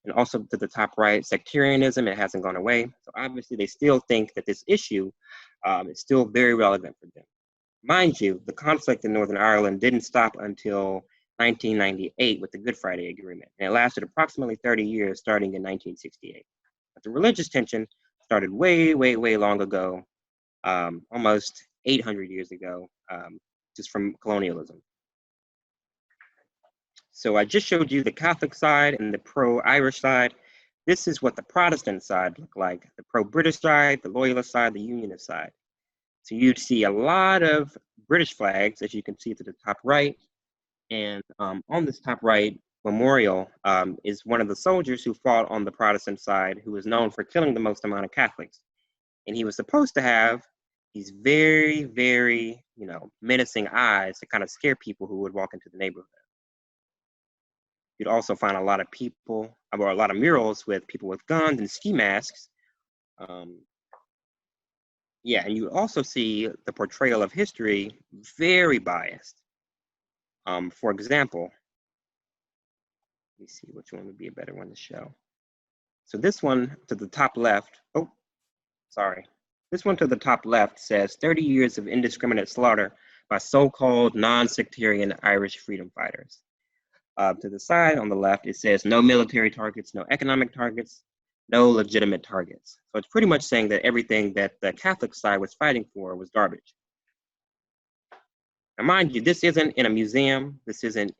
And also to the top right, sectarianism, it hasn't gone away. So obviously they still think that this issue is still very relevant for them. Mind you, the conflict in Northern Ireland didn't stop until 1998 with the Good Friday Agreement, and it lasted approximately 30 years, starting in 1968. But the religious tension started way, way, way long ago, almost 800 years ago, just from colonialism. So I just showed you the Catholic side and the pro-Irish side. This is what the Protestant side looked like, the pro-British side, the Loyalist side, the Unionist side. So you'd see a lot of British flags, as you can see to the top right. And on this top right memorial is one of the soldiers who fought on the Protestant side, who was known for killing the most amount of Catholics. And he was supposed to have these very, very, menacing eyes to kind of scare people who would walk into the neighborhood. You'd also find a lot of people, or a lot of murals with people with guns and ski masks. Yeah, and you also see the portrayal of history very biased. For example, let me see which one would be a better one to show. So this one to the top left, this one to the top left says 30 years of indiscriminate slaughter by so-called non-sectarian Irish freedom fighters. To the side on the left, it says no military targets, no economic targets, no legitimate targets. So it's pretty much saying that everything that the Catholic side was fighting for was garbage. Now, mind you, this isn't in a museum. This isn't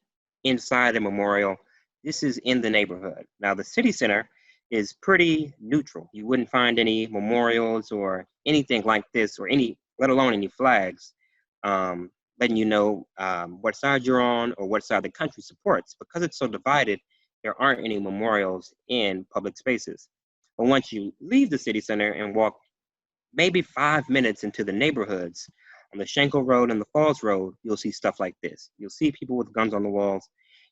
inside a memorial. This is in the neighborhood. Now, the city center is pretty neutral. You wouldn't find any memorials or anything like this, or let alone any flags, letting you know what side you're on or what side the country supports. Because it's so divided, there aren't any memorials in public spaces. But once you leave the city center and walk maybe 5 minutes into the neighborhoods, on the Schenkel Road and the Falls Road, you'll see stuff like this. You'll see people with guns on the walls.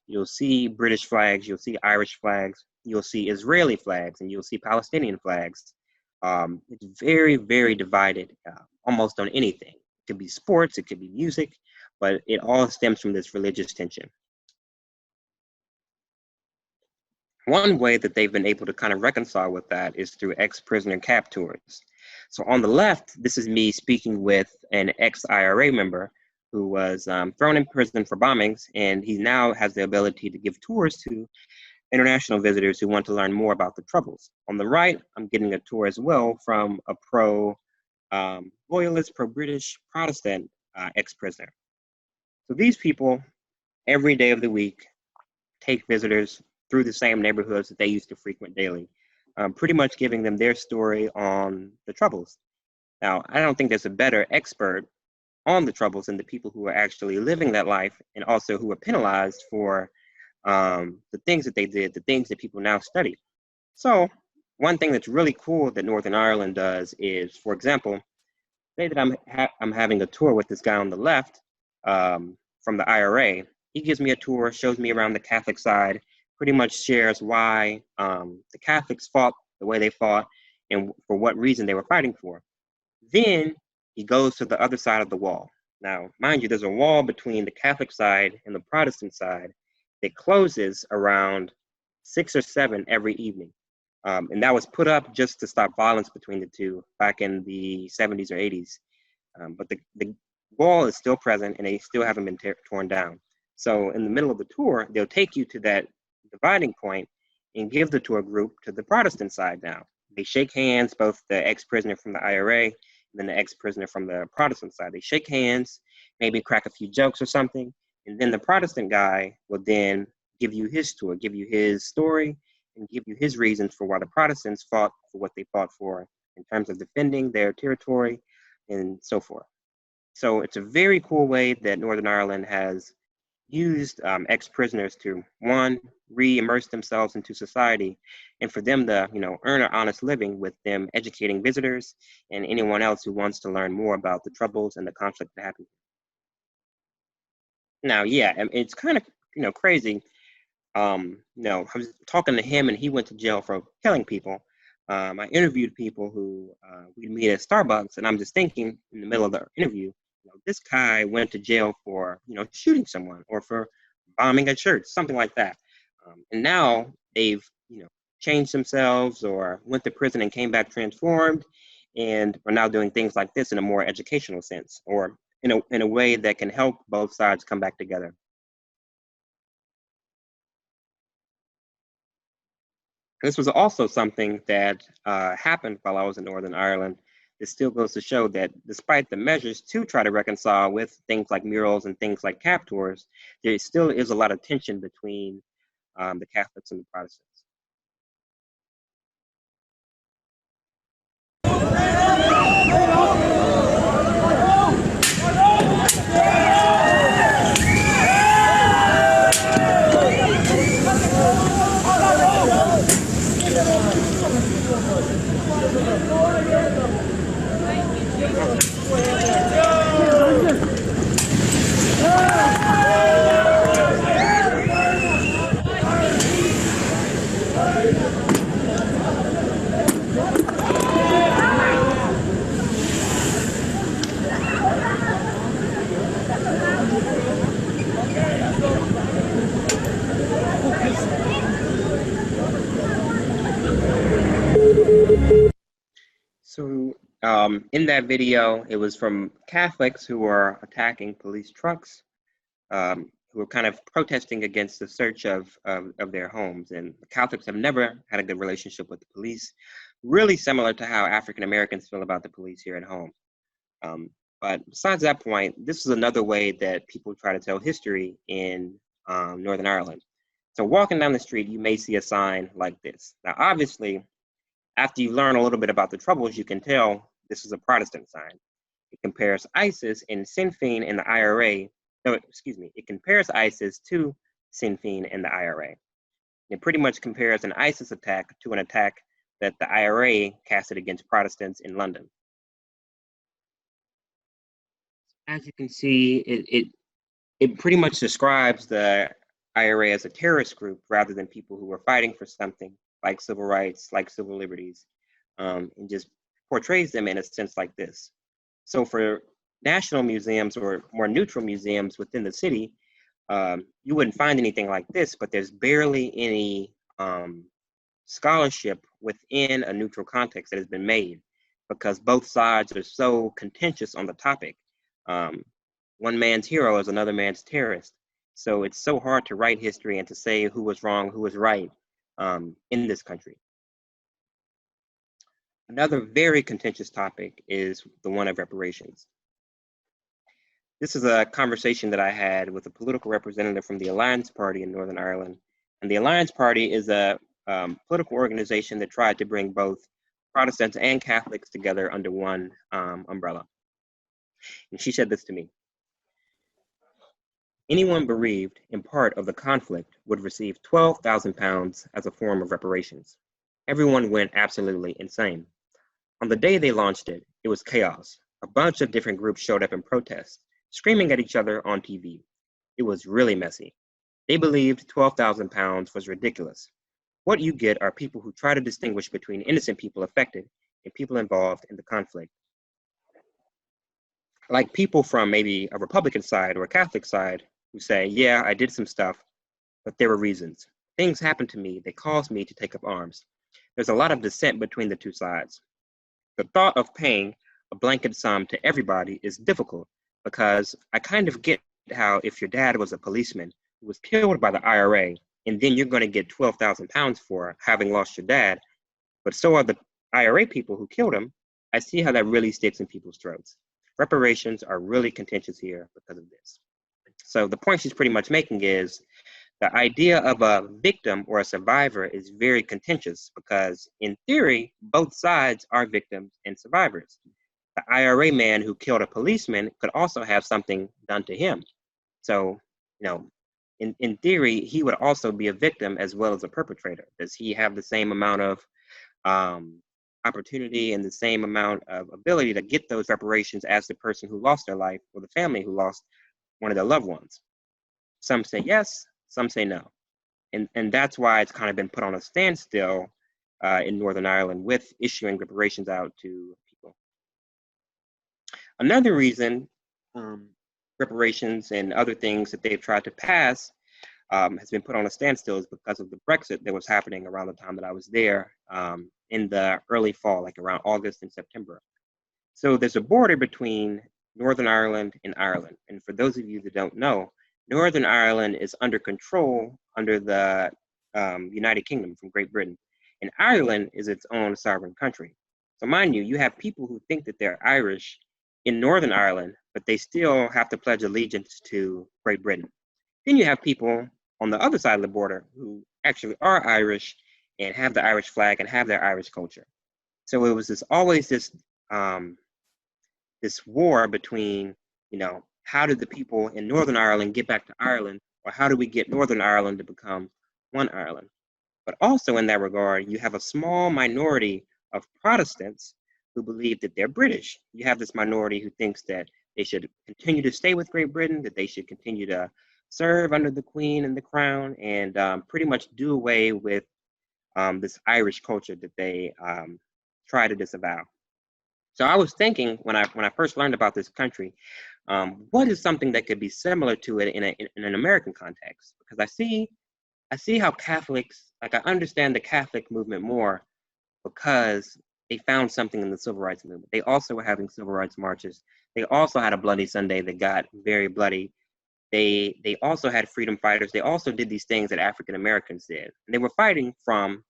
You'll see British flags. You'll see Irish flags. You'll see Israeli flags, and you'll see Palestinian flags. It's very, very divided, almost on anything. It could be sports, it could be music, but it all stems from this religious tension. One way that they've been able to kind of reconcile with that is through ex-prisoner cap tours. So on the left, this is me speaking with an ex-IRA member who was thrown in prison for bombings, and he now has the ability to give tours to international visitors who want to learn more about the Troubles. On the right, I'm getting a tour as well from a pro-loyalist, pro-British Protestant ex-prisoner. So these people, every day of the week, take visitors through the same neighborhoods that they used to frequent daily, pretty much giving them their story on the Troubles. Now, I don't think there's a better expert on the Troubles than the people who are actually living that life, and also who are penalized for the things that they did, the things that people now study. So one thing that's really cool that Northern Ireland does is, for example, say that I'm having a tour with this guy on the left from the IRA. He gives me a tour, shows me around the Catholic side, pretty much shares why the Catholics fought the way they fought and for what reason they were fighting for. Then he goes to the other side of the wall. Now, mind you, there's a wall between the Catholic side and the Protestant side that closes around 6 or 7 every evening. And that was put up just to stop violence between the two back in the 70s or 80s. But the wall is still present, and they still haven't been torn down. So in the middle of the tour, they'll take you to that dividing point and give the tour group to the Protestant side now. They shake hands, both the ex-prisoner from the IRA and then the ex-prisoner from the Protestant side. They shake hands, maybe crack a few jokes or something, and then the Protestant guy will then give you his tour, give you his story, and give you his reasons for why the Protestants fought for what they fought for in terms of defending their territory and so forth. So it's a very cool way that Northern Ireland has used ex-prisoners to, one, re-immerse themselves into society, and for them to, earn an honest living with them educating visitors and anyone else who wants to learn more about the troubles and the conflict that happened. Now, yeah, it's kind of, crazy. I was talking to him, and he went to jail for killing people. I interviewed people who we'd meet at Starbucks, and I'm just thinking in the middle of the interview, this guy went to jail for, shooting someone or for bombing a church, something like that. And now they've, changed themselves or went to prison and came back transformed, and are now doing things like this in a more educational sense, or in a way that can help both sides come back together. This was also something that happened while I was in Northern Ireland. It still goes to show that despite the measures to try to reconcile with things like murals and things like cap tours, there still is a lot of tension between the Catholics and the Protestants. So in that video, it was from Catholics who were attacking police trucks, who were kind of protesting against the search of their homes. And Catholics have never had a good relationship with the police, really similar to how African Americans feel about the police here at home. But besides that point, this is another way that people try to tell history in Northern Ireland. So walking down the street, you may see a sign like this. Now, obviously, after you learn a little bit about the Troubles, you can tell this is a Protestant sign. It compares ISIS and Sinn Féin and the IRA. No, excuse me. It compares ISIS to Sinn Féin and the IRA. It pretty much compares an ISIS attack to an attack that the IRA casted against Protestants in London. As you can see, it pretty much describes the IRA as a terrorist group rather than people who were fighting for something like civil rights, like civil liberties, and just portrays them in a sense like this. So for national museums or more neutral museums within the city, you wouldn't find anything like this, but there's barely any scholarship within a neutral context that has been made because both sides are so contentious on the topic. One man's hero is another man's terrorist. So it's so hard to write history and to say who was wrong, who was right in this country. Another very contentious topic is the one of reparations. This is a conversation that I had with a political representative from the Alliance Party in Northern Ireland. And the Alliance Party is a political organization that tried to bring both Protestants and Catholics together under one umbrella. And she said this to me: anyone bereaved in part of the conflict would receive £12,000 as a form of reparations. Everyone went absolutely insane. On the day they launched it, it was chaos. A bunch of different groups showed up in protest, screaming at each other on TV. It was really messy. They believed £12,000 was ridiculous. What you get are people who try to distinguish between innocent people affected and people involved in the conflict. Like people from maybe a Republican side or a Catholic side who say, yeah, I did some stuff, but there were reasons. Things happened to me that caused me to take up arms. There's a lot of dissent between the two sides. The thought of paying a blanket sum to everybody is difficult because I kind of get how if your dad was a policeman who was killed by the IRA, and then you're going to get £12,000 for having lost your dad, but so are the IRA people who killed him, I see how that really sticks in people's throats. Reparations are really contentious here because of this. So the point she's pretty much making is the idea of a victim or a survivor is very contentious because in theory, both sides are victims and survivors. The IRA man who killed a policeman could also have something done to him. So, in theory, he would also be a victim as well as a perpetrator. Does he have the same amount of opportunity and the same amount of ability to get those reparations as the person who lost their life or the family who lost one of their loved ones? Some say yes, some say no. And that's why it's kind of been put on a standstill in Northern Ireland with issuing reparations out to people. Another reason reparations and other things that they've tried to pass has been put on a standstill is because of the Brexit that was happening around the time that I was there in the early fall, like around August and September. So there's a border between Northern Ireland and Ireland. And for those of you that don't know, Northern Ireland is under control under the United Kingdom from Great Britain. And Ireland is its own sovereign country. So mind you, you have people who think that they're Irish in Northern Ireland, but they still have to pledge allegiance to Great Britain. Then you have people on the other side of the border who actually are Irish and have the Irish flag and have their Irish culture. So it was always this war between, how did the people in Northern Ireland get back to Ireland, or how do we get Northern Ireland to become one Ireland? But also in that regard, you have a small minority of Protestants who believe that they're British. You have this minority who thinks that they should continue to stay with Great Britain, that they should continue to serve under the Queen and the Crown, and pretty much do away with this Irish culture that they try to disavow. So I was thinking when I first learned about this country, what is something that could be similar to it in an American context? Because I see how Catholics, like I understand the Catholic movement more because they found something in the civil rights movement. They also were having civil rights marches. They also had a Bloody Sunday that got very bloody. They also had freedom fighters. They also did these things that African Americans did. And they were fighting from,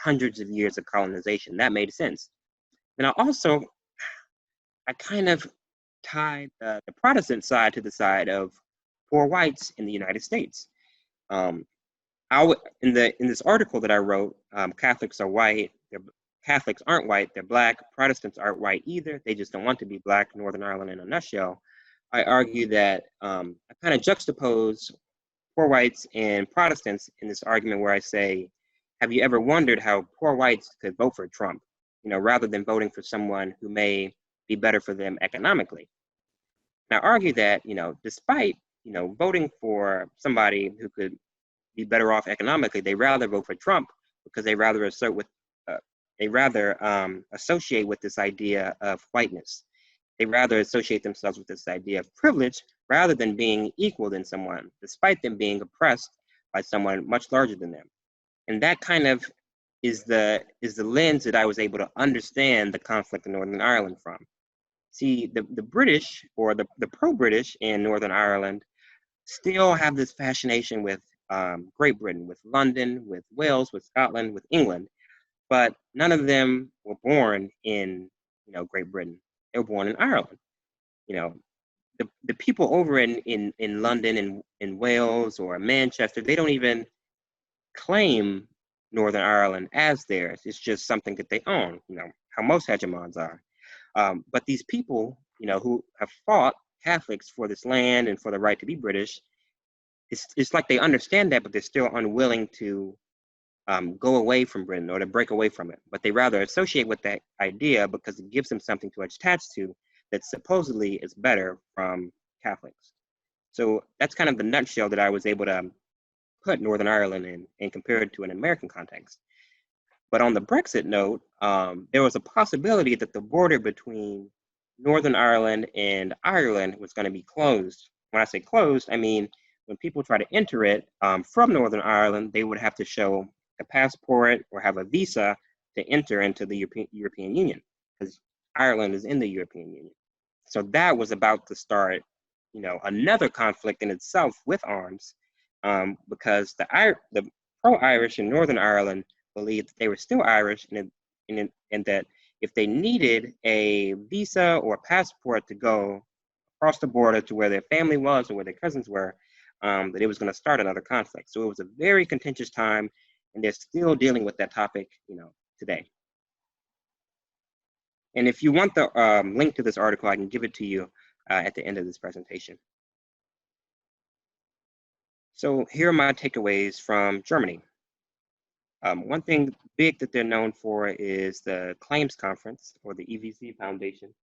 hundreds of years of colonization. That made sense. And I kind of tied the Protestant side to the side of poor whites in the United States. In this article that I wrote, Catholics are white. Catholics aren't white. They're black. Protestants aren't white either. They just don't want to be black. Northern Ireland in a nutshell. I argue that I kind of juxtapose poor whites and Protestants in this argument where I say, have you ever wondered how poor whites could vote for Trump, rather than voting for someone who may be better for them economically? And I argue that, despite, voting for somebody who could be better off economically, they rather vote for Trump because they rather associate with this idea of whiteness. They rather associate themselves with this idea of privilege rather than being equal than someone, despite them being oppressed by someone much larger than them. And that kind of is the lens that I was able to understand the conflict in Northern Ireland from. See, the British or the pro-British in Northern Ireland still have this fascination with Great Britain, with London, with Wales, with Scotland, with England, but none of them were born in Great Britain. They were born in Ireland. The people over in London and in Wales or Manchester, they don't even claim Northern Ireland as theirs. It's just something that they own, how most hegemons are. But these people, who have fought Catholics for this land and for the right to be British, it's like they understand that, but they're still unwilling to go away from Britain or to break away from it. But they rather associate with that idea because it gives them something to attach to that supposedly is better from Catholics. So that's kind of the nutshell that I was able to put Northern Ireland in and compare it to an American context. But on the Brexit note, there was a possibility that the border between Northern Ireland and Ireland was going to be closed. When I say closed, I mean when people try to enter it from Northern Ireland, they would have to show a passport or have a visa to enter into the European Union, because Ireland is in the European Union. So that was about to start, another conflict in itself with arms, because the pro-Irish in Northern Ireland believed that they were still Irish, and that if they needed a visa or passport to go across the border to where their family was or where their cousins were, that it was going to start another conflict. So it was a very contentious time, and they're still dealing with that topic, today. And if you want the link to this article, I can give it to you at the end of this presentation. So here are my takeaways from Germany. One thing big that they're known for is the Claims Conference, or the EVZ Foundation.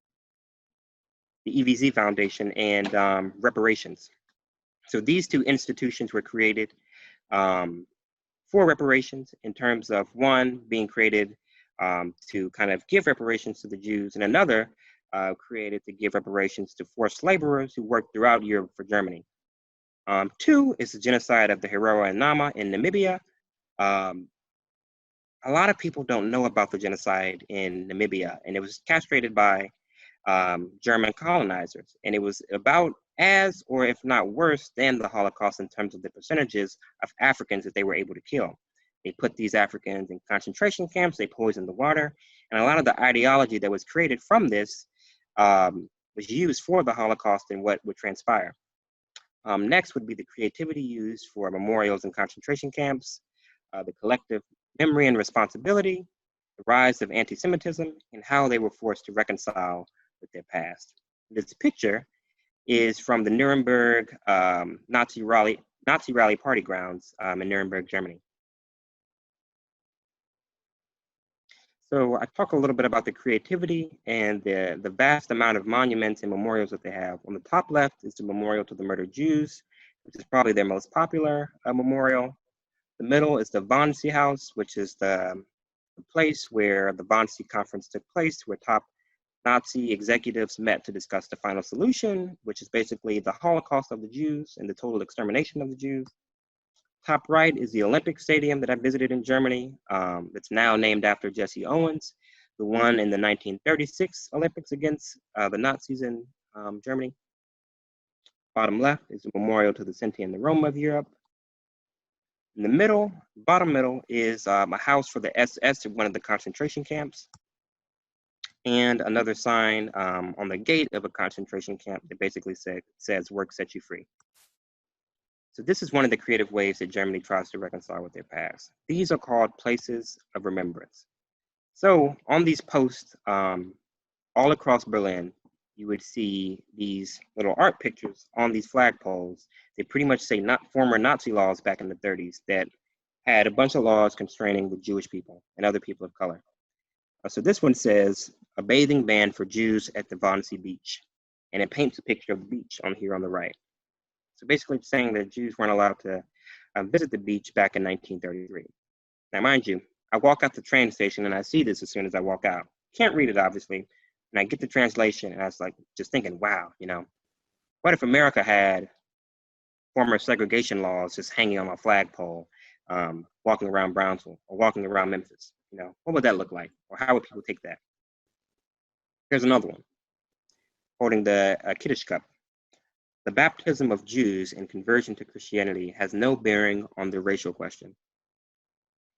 The EVZ Foundation and reparations. So these two institutions were created for reparations, in terms of one being created to kind of give reparations to the Jews, and another created to give reparations to forced laborers who worked throughout Europe for Germany. Two is the genocide of the Heroa and Nama in Namibia. A lot of people don't know about the genocide in Namibia, and it was castrated by German colonizers, and it was about as, or if not worse, than the Holocaust in terms of the percentages of Africans that they were able to kill. They put these Africans in concentration camps, they poisoned the water, and a lot of the ideology that was created from this was used for the Holocaust and what would transpire. Next would be the creativity used for memorials and concentration camps, the collective memory and responsibility, the rise of anti-Semitism, and how they were forced to reconcile with their past. This picture is from the Nuremberg Nazi rally party grounds in Nuremberg, Germany. So I talk a little bit about the creativity and the vast amount of monuments and memorials that they have. On the top left is the memorial to the murdered Jews, which is probably their most popular memorial. The middle is the Wannsee House, which is the place where the Wannsee Conference took place, where top Nazi executives met to discuss the final solution, which is basically the Holocaust of the Jews and the total extermination of the Jews. Top right is the Olympic Stadium that I visited in Germany. It's now named after Jesse Owens, the one in the 1936 Olympics against the Nazis in Germany. Bottom left is a memorial to the Sinti and the Roma of Europe. In the middle, bottom middle, is a house for the SS at one of the concentration camps, and another sign on the gate of a concentration camp that basically says "Work sets you free." So this is one of the creative ways that Germany tries to reconcile with their past. These are called places of remembrance. So on these posts all across Berlin, you would see these little art pictures on these flagpoles. They pretty much say not former Nazi laws back in the 30s that had a bunch of laws constraining the Jewish people and other people of color. So this one says, a bathing ban for Jews at the Wannsee Beach. And it paints a picture of the beach on here on the right. So basically saying that Jews weren't allowed to visit the beach back in 1933. Now, mind you, I walk out the train station and I see this as soon as I walk out. Can't read it, obviously. And I get the translation and I was like, just thinking, wow, what if America had former segregation laws just hanging on a flagpole, walking around Brownsville or walking around Memphis? What would that look like? Or how would people take that? Here's another one, holding the Kiddush cup. The baptism of Jews and conversion to Christianity has no bearing on the racial question.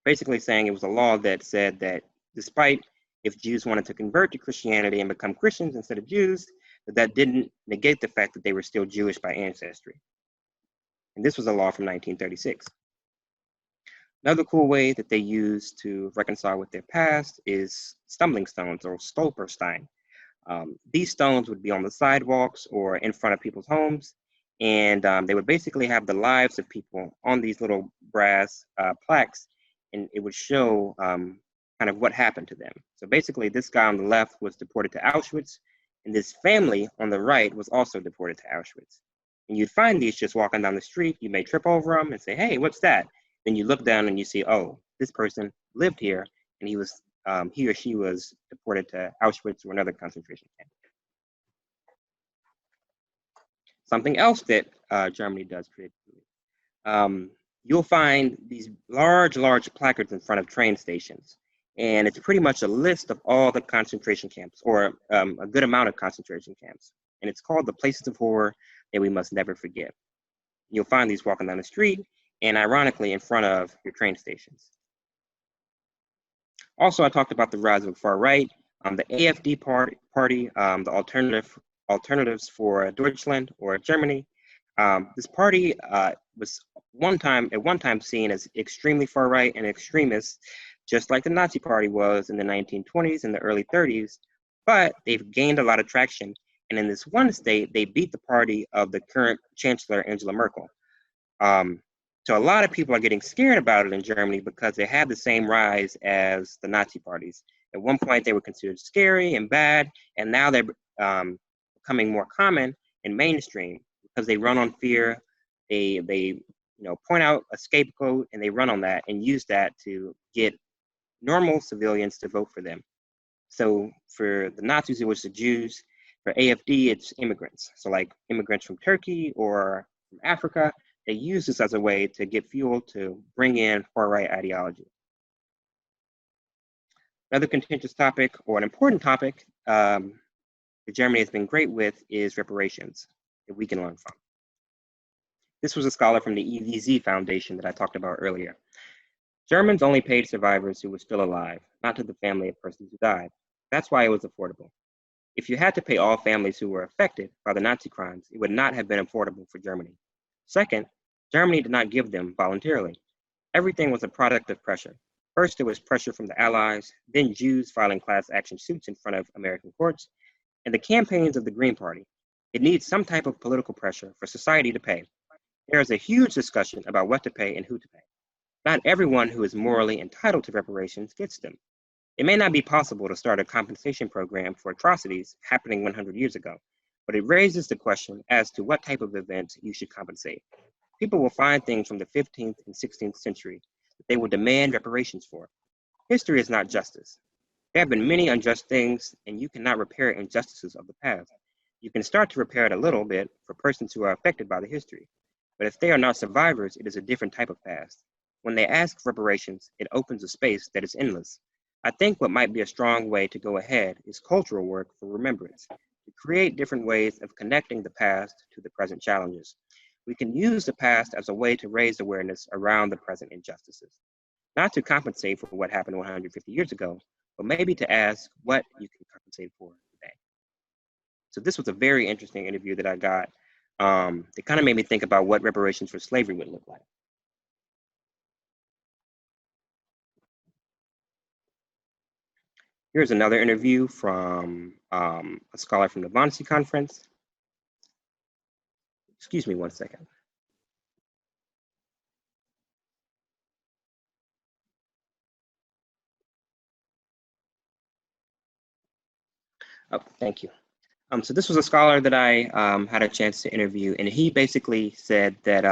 Basically saying it was a law that said that despite if Jews wanted to convert to Christianity and become Christians instead of Jews, that didn't negate the fact that they were still Jewish by ancestry. And this was a law from 1936. Another cool way that they use to reconcile with their past is stumbling stones, or stolperstein. These stones would be on the sidewalks or in front of people's homes, and they would basically have the lives of people on these little brass plaques, and it would show kind of what happened to them. So basically, this guy on the left was deported to Auschwitz, and this family on the right was also deported to Auschwitz. And you'd find these just walking down the street. You may trip over them and say, hey, what's that? Then you look down and you see, oh, this person lived here, and he or she was deported to Auschwitz or another concentration camp. Something else that Germany does creatively. You'll find these large placards in front of train stations. And it's pretty much a list of all the concentration camps, or a good amount of concentration camps. And it's called the places of horror that we must never forget. You'll find these walking down the street, and ironically, in front of your train stations. Also, I talked about the rise of the far right, the AfD party, the Alternatives for Deutschland, or Germany. This party was at one time seen as extremely far right and extremist, just like the Nazi Party was in the 1920s and the early 30s, but they've gained a lot of traction. And in this one state, they beat the party of the current Chancellor, Angela Merkel. So a lot of people are getting scared about it in Germany because they have the same rise as the Nazi parties. At one point, they were considered scary and bad, and now they're becoming more common and mainstream because they run on fear. They point out a scapegoat and they run on that and use that to get normal civilians to vote for them. So for the Nazis, it was the Jews. For AFD, it's immigrants. So like immigrants from Turkey or from Africa, they use this as a way to get fuel to bring in far-right ideology. Another contentious topic, or an important topic, that Germany has been great with is reparations that we can learn from. This was a scholar from the EVZ Foundation that I talked about earlier. Germans only paid survivors who were still alive, not to the family of persons who died. That's why it was affordable. If you had to pay all families who were affected by the Nazi crimes, it would not have been affordable for Germany. Second, Germany did not give them voluntarily. Everything was a product of pressure. First, there was pressure from the Allies, then Jews filing class action suits in front of American courts, and the campaigns of the Green Party. It needs some type of political pressure for society to pay. There is a huge discussion about what to pay and who to pay. Not everyone who is morally entitled to reparations gets them. It may not be possible to start a compensation program for atrocities happening 100 years ago, but it raises the question as to what type of events you should compensate. People will find things from the 15th and 16th century that they will demand reparations for. History is not justice. There have been many unjust things, and you cannot repair injustices of the past. You can start to repair it a little bit for persons who are affected by the history. But if they are not survivors, it is a different type of past. When they ask for reparations, it opens a space that is endless. I think what might be a strong way to go ahead is cultural work for remembrance, to create different ways of connecting the past to the present challenges. We can use the past as a way to raise awareness around the present injustices, not to compensate for what happened 150 years ago, but maybe to ask what you can compensate for today. So this was a very interesting interview that I got. It kind of made me think about what reparations for slavery would look like. Here's another interview from a scholar from the Wannsee Conference. Excuse me one second. Oh, thank you. So this was a scholar that I had a chance to interview, and he basically said that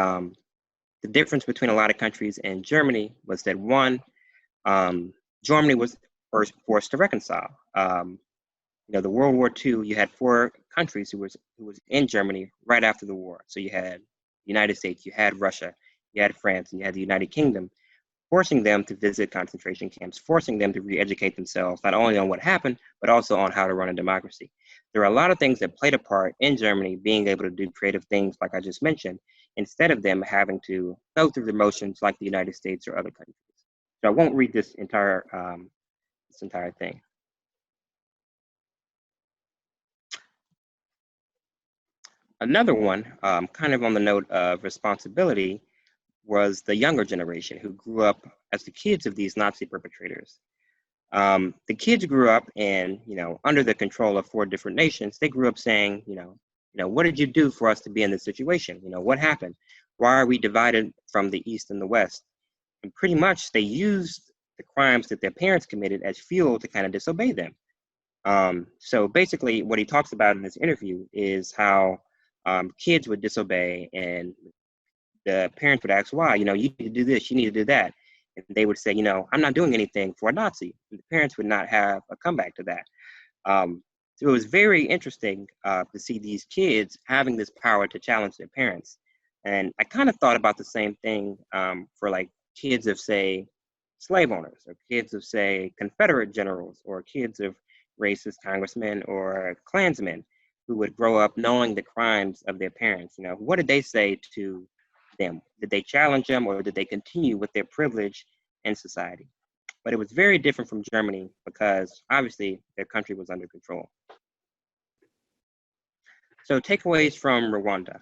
the difference between a lot of countries and Germany was that one, Germany was first forced to reconcile. The World War II, you had 4 countries who was in Germany right after the war. So you had the United States, you had Russia, you had France, and you had the United Kingdom, forcing them to visit concentration camps, forcing them to re-educate themselves, not only on what happened, but also on how to run a democracy. There are a lot of things that played a part in Germany being able to do creative things like I just mentioned, instead of them having to go through the motions like the United States or other countries. So I won't read this entire thing. Another one, kind of on the note of responsibility, was the younger generation who grew up as the kids of these Nazi perpetrators. The kids grew up and, under the control of 4 different nations, they grew up saying, what did you do for us to be in this situation? What happened? Why are we divided from the East and the West? And pretty much they used the crimes that their parents committed as fuel to kind of disobey them. So basically what he talks about in this interview is how kids would disobey and the parents would ask why, you need to do this, you need to do that. And they would say, I'm not doing anything for a Nazi. And the parents would not have a comeback to that. So it was very interesting to see these kids having this power to challenge their parents. And I kind of thought about the same thing for like kids of, say, slave owners, or kids of, say, Confederate generals, or kids of racist congressmen or Klansmen who would grow up knowing the crimes of their parents. What did they say to them? Did they challenge them, or did they continue with their privilege in society? But it was very different from Germany because obviously their country was under control. So takeaways from Rwanda.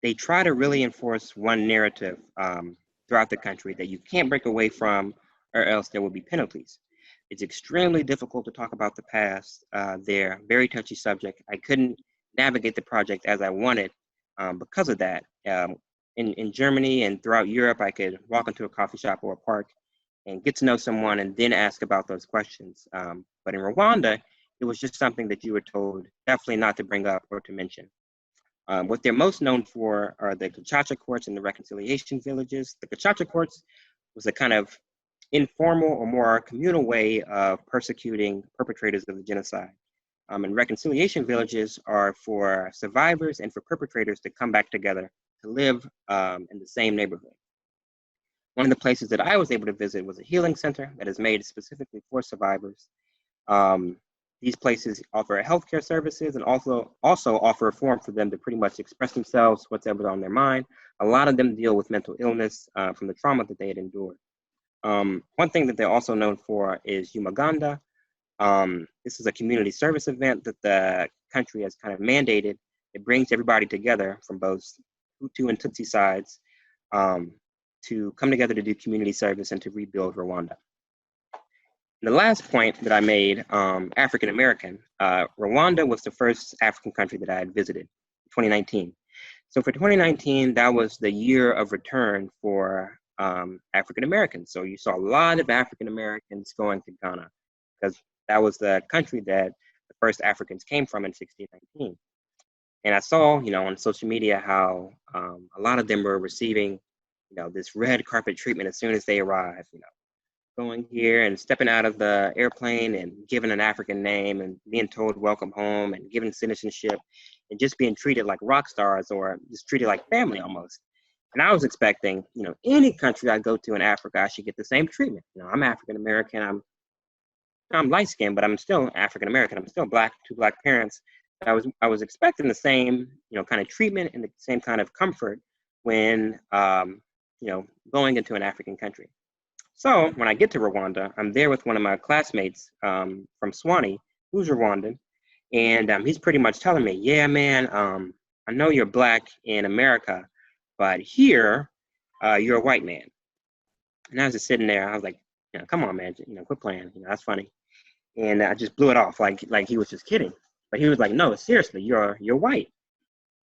They try to really enforce one narrative throughout the country that you can't break away from, or else there will be penalties. It's extremely difficult to talk about the past. They're a very touchy subject. I couldn't navigate the project as I wanted because of that. in Germany and throughout Europe, I could walk into a coffee shop or a park and get to know someone and then ask about those questions. But in Rwanda, it was just something that you were told definitely not to bring up or to mention. What they're most known for are the Gacaca courts and the reconciliation villages. The Gacaca courts was a kind of informal or more communal way of persecuting perpetrators of the genocide. And reconciliation villages are for survivors and for perpetrators to come back together to live in the same neighborhood. One of the places that I was able to visit was a healing center that is made specifically for survivors. Um, these places offer healthcare services and also offer a forum for them to pretty much express themselves, whatever on their mind. A lot of them deal with mental illness from the trauma that they had endured. One thing that they're also known for is Umaganda. This is a community service event that the country has kind of mandated. It brings everybody together from both Hutu and Tutsi sides to come together to do community service and to rebuild Rwanda. And the last point that I made, African American, Rwanda was the first African country that I had visited, 2019. So for 2019, that was the year of return for African Americans. So you saw a lot of African Americans going to Ghana because that was the country that the first Africans came from in 1619. And I saw, on social media how a lot of them were receiving, this red carpet treatment as soon as they arrived, going here and stepping out of the airplane and giving an African name and being told welcome home and given citizenship and just being treated like rock stars or just treated like family almost. And I was expecting, any country I go to in Africa, I should get the same treatment. I'm African American, I'm light skinned, but I'm still African American. I'm still black, two black parents. I was expecting the same, kind of treatment and the same kind of comfort when, going into an African country. So when I get to Rwanda, I'm there with one of my classmates from Swanee, who's Rwandan, and he's pretty much telling me, yeah, man, I know you're black in America, but here, you're a white man. And I was just sitting there, I was like, come on, man, quit playing, that's funny. And I just blew it off like he was just kidding. But he was like, no, seriously, you're white.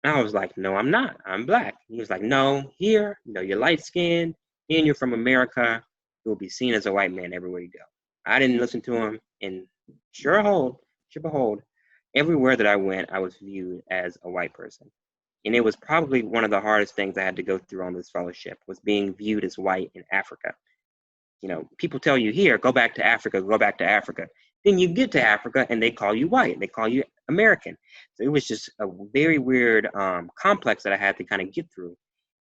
And I was like, no, I'm not, I'm black. He was like, no, here, you're light skinned and you're from America. You will be seen as a white man everywhere you go. I didn't listen to him, and sure behold, everywhere that I went, I was viewed as a white person. And it was probably one of the hardest things I had to go through on this fellowship was being viewed as white in Africa. People tell you here, go back to Africa, go back to Africa. Then you get to Africa and they call you white, they call you American. So it was just a very weird complex that I had to kind of get through.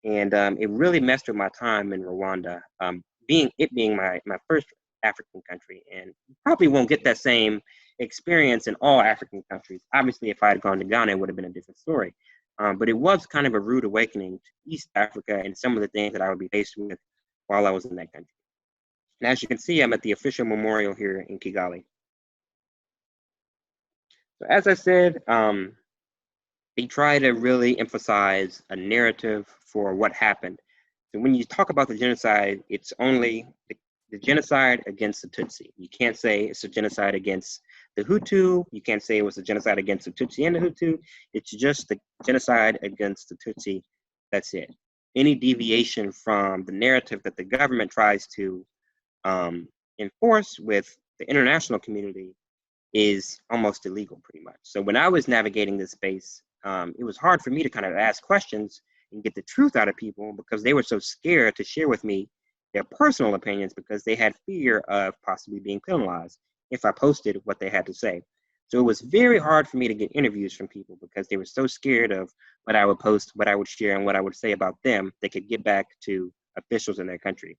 And it really messed with my time in Rwanda. Being my first African country, and probably won't get that same experience in all African countries. Obviously, if I had gone to Ghana, it would have been a different story. But it was kind of a rude awakening to East Africa and some of the things that I would be faced with while I was in that country. And as you can see, I'm at the official memorial here in Kigali. So as I said, they try to really emphasize a narrative for what happened. So when you talk about the genocide, it's only the genocide against the Tutsi. You can't say it's a genocide against the Hutu. You can't say it was a genocide against the Tutsi and the Hutu. It's just the genocide against the Tutsi. That's it. Any deviation from the narrative that the government tries to enforce with the international community is almost illegal, pretty much. So when I was navigating this space, it was hard for me to kind of ask questions and get the truth out of people because they were so scared to share with me their personal opinions because they had fear of possibly being penalized if I posted what they had to say. So it was very hard for me to get interviews from people because they were so scared of what I would post, what I would share, and what I would say about them. They could get back to officials in their country.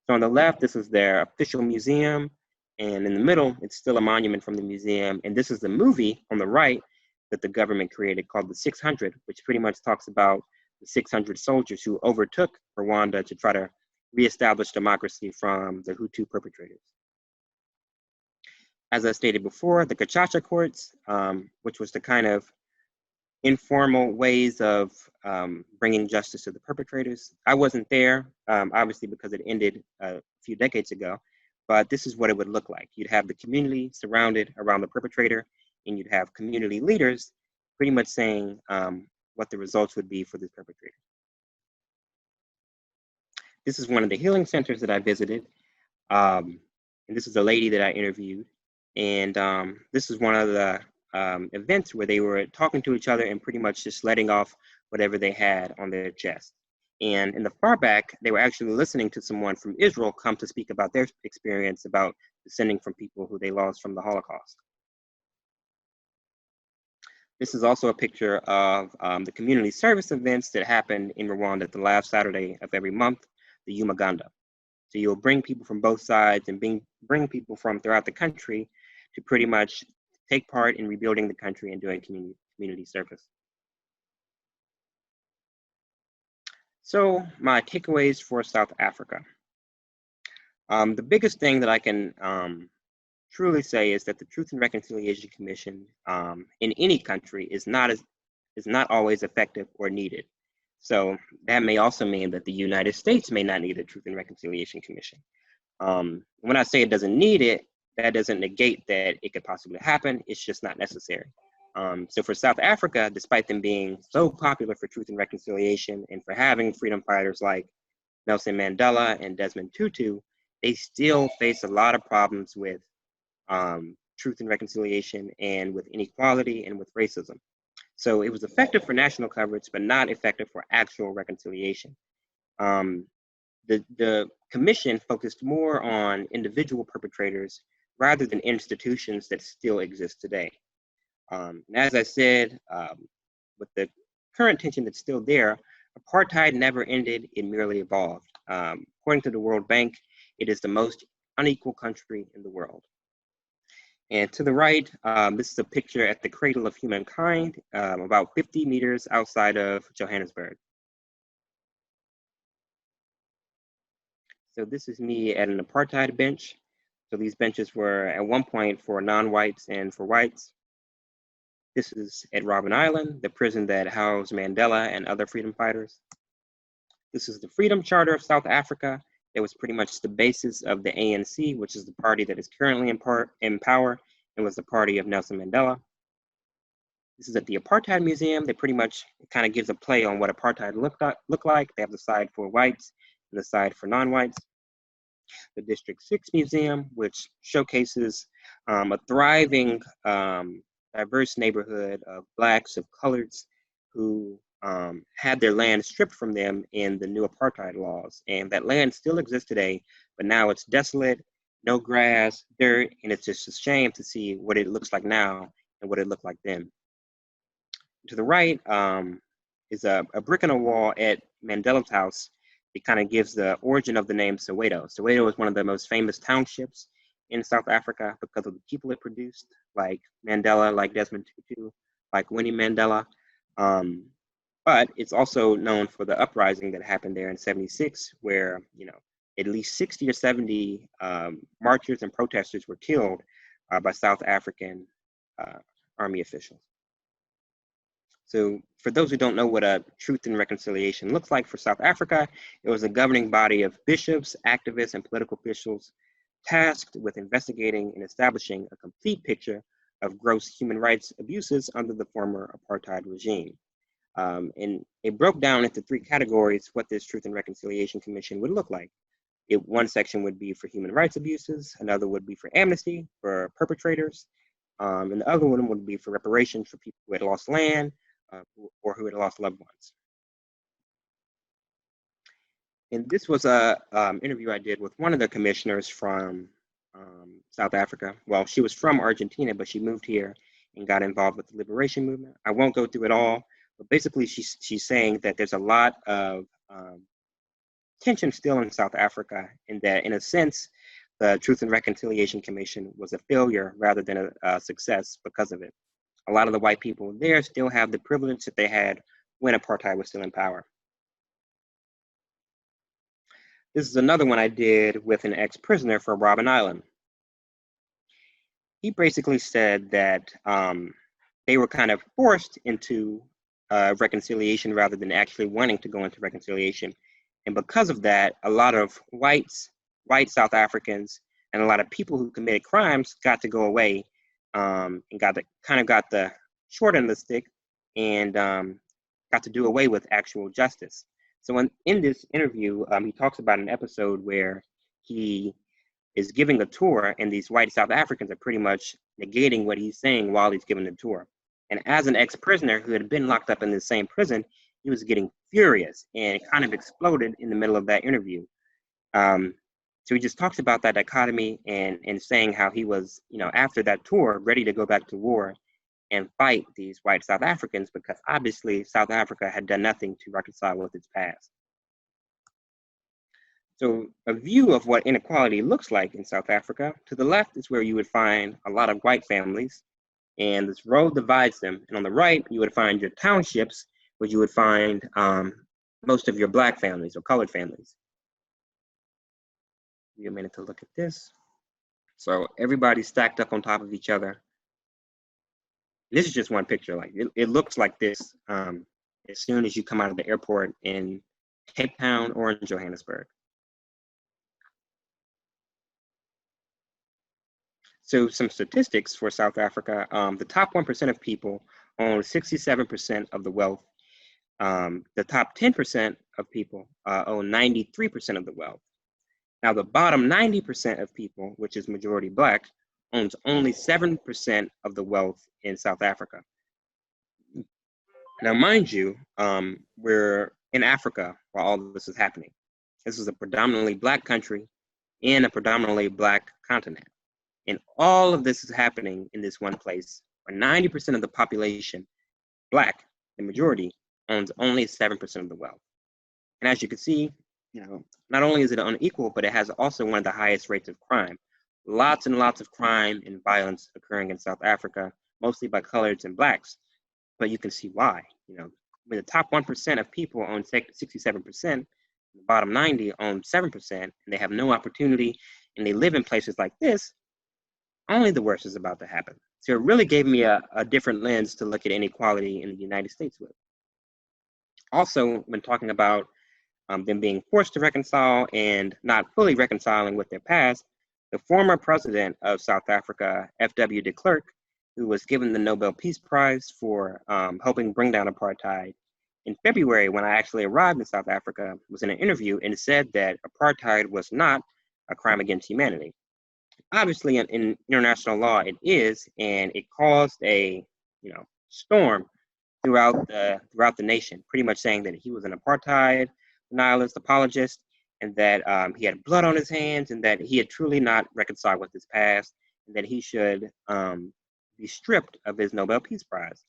So on the left, this is their official museum. And in the middle, it's still a monument from the museum. And this is the movie on the right that the government created called The 600, which pretty much talks about the 600 soldiers who overtook Rwanda to try to reestablish democracy from the Hutu perpetrators. As I stated before, the Gacaca courts, which was the kind of informal ways of bringing justice to the perpetrators. I wasn't there, obviously, because it ended a few decades ago, but this is what it would look like. You'd have the community surrounded around the perpetrator, and you'd have community leaders pretty much saying what the results would be for this perpetrator. This is one of the healing centers that I visited. And this is a lady that I interviewed. And this is one of the events where they were talking to each other and pretty much just letting off whatever they had on their chest. And in the far back, they were actually listening to someone from Israel come to speak about their experience about descending from people who they lost from the Holocaust. This is also a picture of the community service events that happen in Rwanda the last Saturday of every month, the Umaganda. So you'll bring people from both sides and bring people from throughout the country to pretty much take part in rebuilding the country and doing community service. So my takeaways for South Africa. The biggest thing that I can truly say is that the Truth and Reconciliation Commission in any country is not always effective or needed. So that may also mean that the United States may not need a Truth and Reconciliation Commission. When I say it doesn't need it, that doesn't negate that it could possibly happen. It's just not necessary. So for South Africa, despite them being so popular for truth and reconciliation and for having freedom fighters like Nelson Mandela and Desmond Tutu, they still face a lot of problems with truth and reconciliation and with inequality and with racism. So it was effective for national coverage, but not effective for actual reconciliation. The commission focused more on individual perpetrators rather than institutions that still exist today. And as I said, with the current tension that's still there, apartheid never ended, it merely evolved. According to the World Bank, it is the most unequal country in the world. And to the right, this is a picture at the Cradle of Humankind, about 50 meters outside of Johannesburg. So this is me at an apartheid bench. So these benches were at one point for non-whites and for whites. This is at Robben Island, the prison that housed Mandela and other freedom fighters. This is the Freedom Charter of South Africa. It was pretty much the basis of the ANC, which is the party that is currently in power and was the party of Nelson Mandela. This is at the Apartheid Museum. That pretty much kind of gives a play on what apartheid looked like. They have the side for whites and the side for non-whites. The District 6 Museum, which showcases a thriving, diverse neighborhood of Blacks, of coloreds, who had their land stripped from them in the new apartheid laws. And that land still exists today, but now it's desolate, no grass, dirt, and it's just a shame to see what it looks like now and what it looked like then. To the right is a brick in a wall at Mandela's house. It kind of gives the origin of the name Soweto. Soweto is one of the most famous townships in South Africa because of the people it produced, like Mandela, like Desmond Tutu, like Winnie Mandela. But it's also known for the uprising that happened there in '76, where at least 60 or 70 marchers and protesters were killed by South African army officials. So for those who don't know what a Truth and Reconciliation looks like for South Africa, it was a governing body of bishops, activists, and political officials tasked with investigating and establishing a complete picture of gross human rights abuses under the former apartheid regime. And it broke down into three categories what this Truth and Reconciliation Commission would look like. One section would be for human rights abuses, another would be for amnesty for perpetrators, and the other one would be for reparations for people who had lost land, or who had lost loved ones. And this was a interview I did with one of the commissioners from South Africa. Well, she was from Argentina, but she moved here and got involved with the liberation movement. I won't go through it all, but basically she's saying that there's a lot of tension still in South Africa, and that in a sense, the Truth and Reconciliation Commission was a failure rather than a success because of it. A lot of the white people there still have the privilege that they had when apartheid was still in power. This is another one I did with an ex-prisoner for Robben Island. He basically said that they were kind of forced into reconciliation rather than actually wanting to go into reconciliation. And because of that, a lot of white South Africans and a lot of people who committed crimes got to go away and got the short end of the stick and got to do away with actual justice. So in this interview, he talks about an episode where he is giving a tour, and these white South Africans are pretty much negating what he's saying while he's giving the tour. And as an ex-prisoner who had been locked up in the same prison, he was getting furious and kind of exploded in the middle of that interview. So he just talks about that dichotomy and saying how he was, after that tour, ready to go back to war and fight these white South Africans because obviously South Africa had done nothing to reconcile with its past. So a view of what inequality looks like in South Africa, to the left is where you would find a lot of white families, and this road divides them. And on the right, you would find your townships, where you would find most of your black families or colored families. Give you a minute to look at this. So everybody's stacked up on top of each other. This is just one picture. Like it looks like this as soon as you come out of the airport in Cape Town or in Johannesburg. So some statistics for South Africa, the top 1% of people own 67% of the wealth. The top 10% of people own 93% of the wealth. Now the bottom 90% of people, which is majority black, owns only 7% of the wealth in South Africa. Now, mind you, we're in Africa while all of this is happening. This is a predominantly black country in a predominantly black continent. And all of this is happening in this one place where 90% of the population, black, the majority, owns only 7% of the wealth. And as you can see, not only is it unequal, but it has also one of the highest rates of crime. Lots and lots of crime and violence occurring in South Africa, mostly by coloreds and blacks. But you can see why. When the top 1% of people own 67%, the bottom 90 own 7%, and they have no opportunity, and they live in places like this, only the worst is about to happen. So it really gave me a different lens to look at inequality in the United States with. Also, when talking about them being forced to reconcile and not fully reconciling with their past, the former president of South Africa, F.W. de Klerk, who was given the Nobel Peace Prize for helping bring down apartheid, in February, when I actually arrived in South Africa, was in an interview and said that apartheid was not a crime against humanity. Obviously, in international law, it is, and it caused a storm throughout the nation, pretty much saying that he was an apartheid nihilist apologist, and that he had blood on his hands, and that he had truly not reconciled with his past, and that he should be stripped of his Nobel Peace Prize.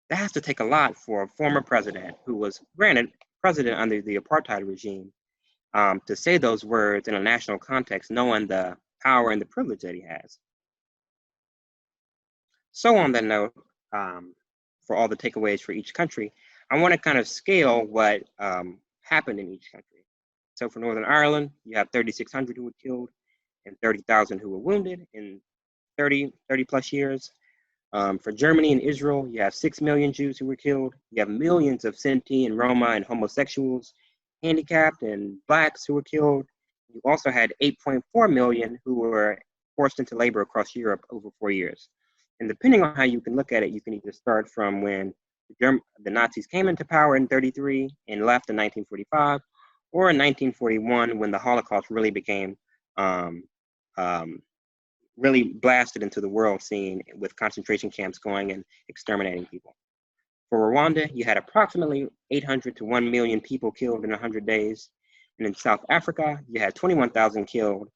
That has to take a lot for a former president who was granted president under the apartheid regime to say those words in a national context, knowing the power and the privilege that he has. So on that note, for all the takeaways for each country, I want to kind of scale what happened in each country. So for Northern Ireland, you have 3,600 who were killed and 30,000 who were wounded in 30 plus years. For Germany and Israel, you have 6 million Jews who were killed. You have millions of Sinti and Roma and homosexuals, handicapped and blacks who were killed. You also had 8.4 million who were forced into labor across Europe over 4 years. And depending on how you can look at it, you can either start from when the Nazis came into power in 1933 and left in 1945, or in 1941 when the Holocaust really became really blasted into the world scene with concentration camps going and exterminating people. For Rwanda, you had approximately 800 to 1 million people killed in 100 days. And in South Africa, you had 21,000 killed.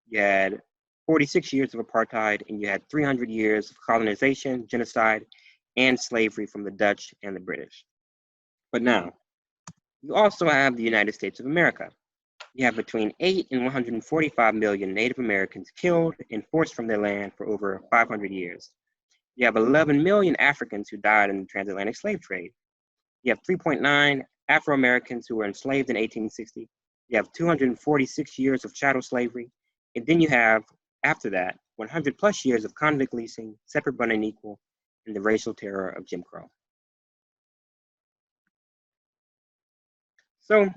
You had 46 years of apartheid, and you had 300 years of colonization, genocide, and slavery from the Dutch and the British. But now, you also have the United States of America. You have between 8 and 145 million Native Americans killed and forced from their land for over 500 years. You have 11 million Africans who died in the transatlantic slave trade. You have 3.9 Afro-Americans who were enslaved in 1860. You have 246 years of chattel slavery. And then you have, after that, 100 plus years of convict leasing, separate but unequal, and the racial terror of Jim Crow. So,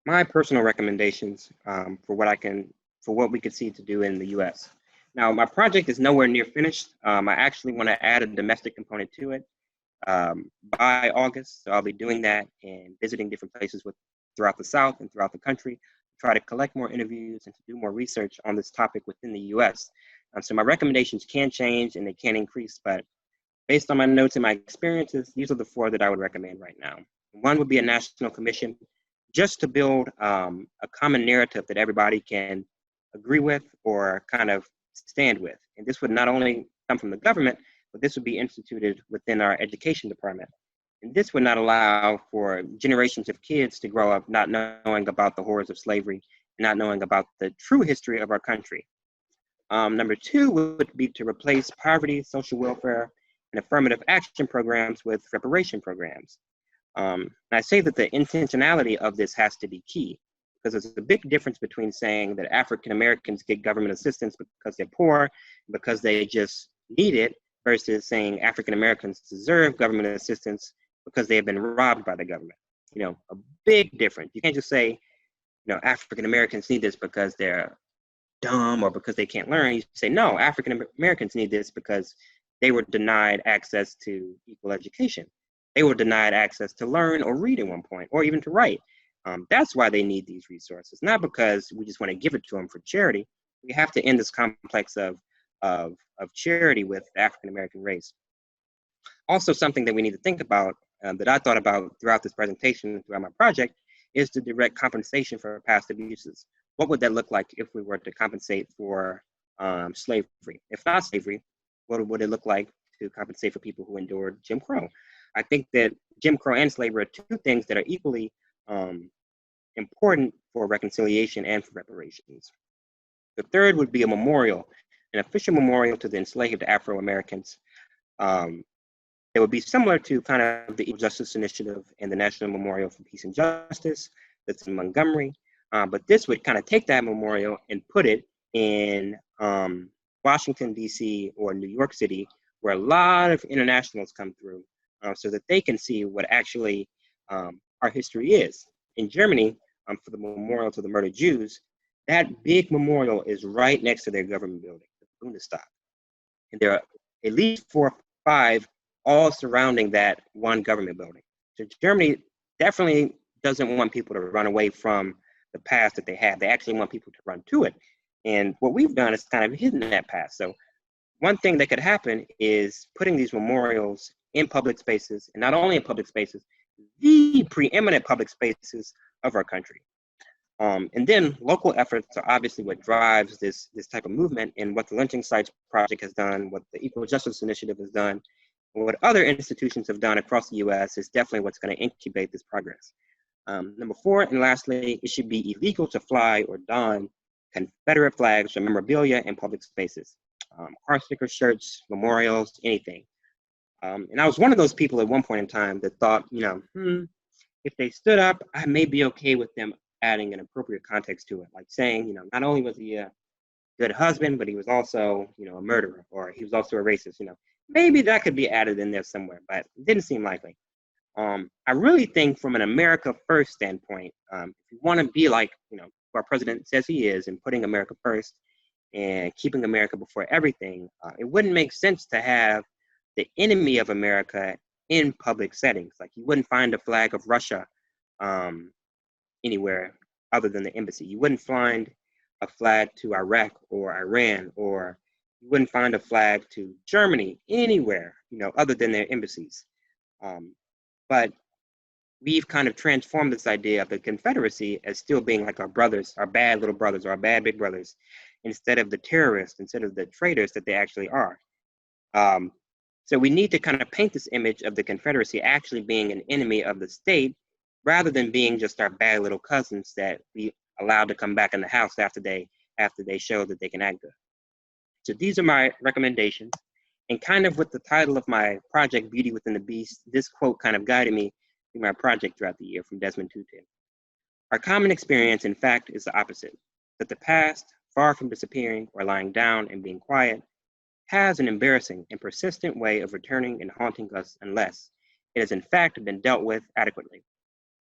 my personal recommendations for what we could see to do in the U.S. Now, my project is nowhere near finished. I actually want to add a domestic component to it by August. So I'll be doing that and visiting different places with throughout the South and throughout the country, try to collect more interviews and to do more research on this topic within the US. So my recommendations can change and they can increase, but based on my notes and my experiences, these are the 4 that I would recommend right now. One would be a national commission, just to build a common narrative that everybody can agree with or kind of stand with. And this would not only come from the government, but this would be instituted within our education department. And this would not allow for generations of kids to grow up not knowing about the horrors of slavery, not knowing about the true history of our country. Number 2 would be to replace poverty, social welfare, and affirmative action programs with reparation programs. And I say that the intentionality of this has to be key, because there's a big difference between saying that African Americans get government assistance because they're poor, because they just need it, versus saying African Americans deserve government assistance because they have been robbed by the government. You know, a big difference. You can't just say, you know, African Americans need this because they're dumb or because they can't learn. You say, no, African Americans need this because they were denied access to equal education. They were denied access to learn or read at one point, or even to write. That's why they need these resources, not because we just want to give it to them for charity. We have to end this complex of charity with the African American race. Also, something that we need to think about that I thought about throughout this presentation, throughout my project, is the direct compensation for past abuses. What would that look like if we were to compensate for slavery? If not slavery, what would it look like to compensate for people who endured Jim Crow? I think that Jim Crow and slavery are 2 things that are equally important for reconciliation and for reparations. The third would be a memorial, an official memorial to the enslaved Afro-Americans. It would be similar to kind of the Equal Justice Initiative and the National Memorial for Peace and Justice that's in Montgomery. But this would kind of take that memorial and put it in Washington, D.C. or New York City, where a lot of internationals come through, so that they can see what actually our history is. In Germany, for the memorial to the murdered Jews, that big memorial is right next to their government building, the Bundestag. And there are at least 4 or 5 all surrounding that one government building. So Germany definitely doesn't want people to run away from the past that they have. They actually want people to run to it. And what we've done is kind of hidden that past. So one thing that could happen is putting these memorials in public spaces, and not only in public spaces, the preeminent public spaces of our country. And then local efforts are obviously what drives this type of movement, and what the Lynching Sites Project has done, what the Equal Justice Initiative has done, and what other institutions have done across the US is definitely what's going to incubate this progress. Number 4, and lastly, it should be illegal to fly or don Confederate flags or memorabilia in public spaces. Car stickers, shirts, memorials, anything. And I was one of those people at one point in time that thought, you know, if they stood up, I may be okay with them adding an appropriate context to it, like saying, you know, not only was he a good husband, but he was also, you know, a murderer, or he was also a racist. You know, maybe that could be added in there somewhere, but it didn't seem likely. I really think from an America First standpoint, if you want to be like, you know, who our president says he is, and putting America first and keeping America before everything, it wouldn't make sense to have the enemy of America in public settings. Like, you wouldn't find a flag of Russia anywhere other than the embassy. You wouldn't find a flag to Iraq or Iran, or you wouldn't find a flag to Germany anywhere, you know, other than their embassies. But we've kind of transformed this idea of the Confederacy as still being like our brothers, our bad little brothers, or our bad big brothers, instead of the terrorists, instead of the traitors that they actually are. So we need to kind of paint this image of the Confederacy actually being an enemy of the state, rather than being just our bad little cousins that we allowed to come back in the house after they show that they can act good. So these are my recommendations. And kind of with the title of my project, Beauty Within the Beast, this quote kind of guided me through my project throughout the year from Desmond Tutu. Our common experience, in fact, is the opposite, that the past, far from disappearing or lying down and being quiet, has an embarrassing and persistent way of returning and haunting us unless it has in fact been dealt with adequately.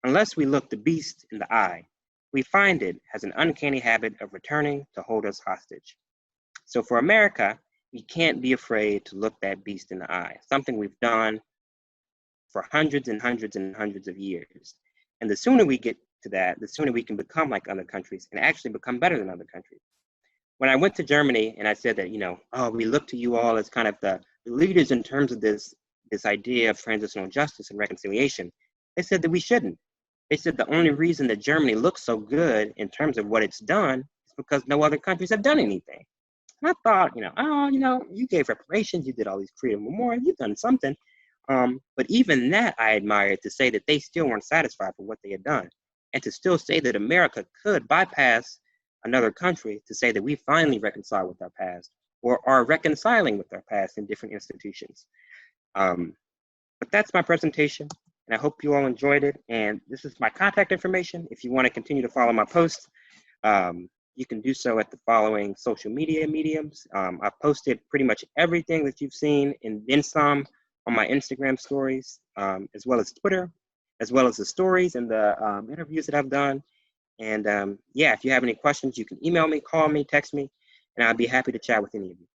Unless we look the beast in the eye, we find it has an uncanny habit of returning to hold us hostage. So for America, we can't be afraid to look that beast in the eye, something we've done for hundreds and hundreds and hundreds of years. And the sooner we get to that, the sooner we can become like other countries and actually become better than other countries. When I went to Germany and I said that, oh, we look to you all as kind of the leaders in terms of this idea of transitional justice and reconciliation, they said that we shouldn't. They said the only reason that Germany looks so good in terms of what it's done is because no other countries have done anything. And I thought, you gave reparations, you did all these freedom memorials, you've done something. But even that I admired, to say that they still weren't satisfied with what they had done. And to still say that America could bypass another country to say that we finally reconcile with our past, or are reconciling with our past in different institutions. But that's my presentation, and I hope you all enjoyed it. And this is my contact information. If you want to continue to follow my posts, you can do so at the following social media mediums. I've posted pretty much everything that you've seen and then some on my Instagram stories, as well as Twitter, as well as the stories and the interviews that I've done. And yeah, if you have any questions, you can email me, call me, text me, and I'd be happy to chat with any of you.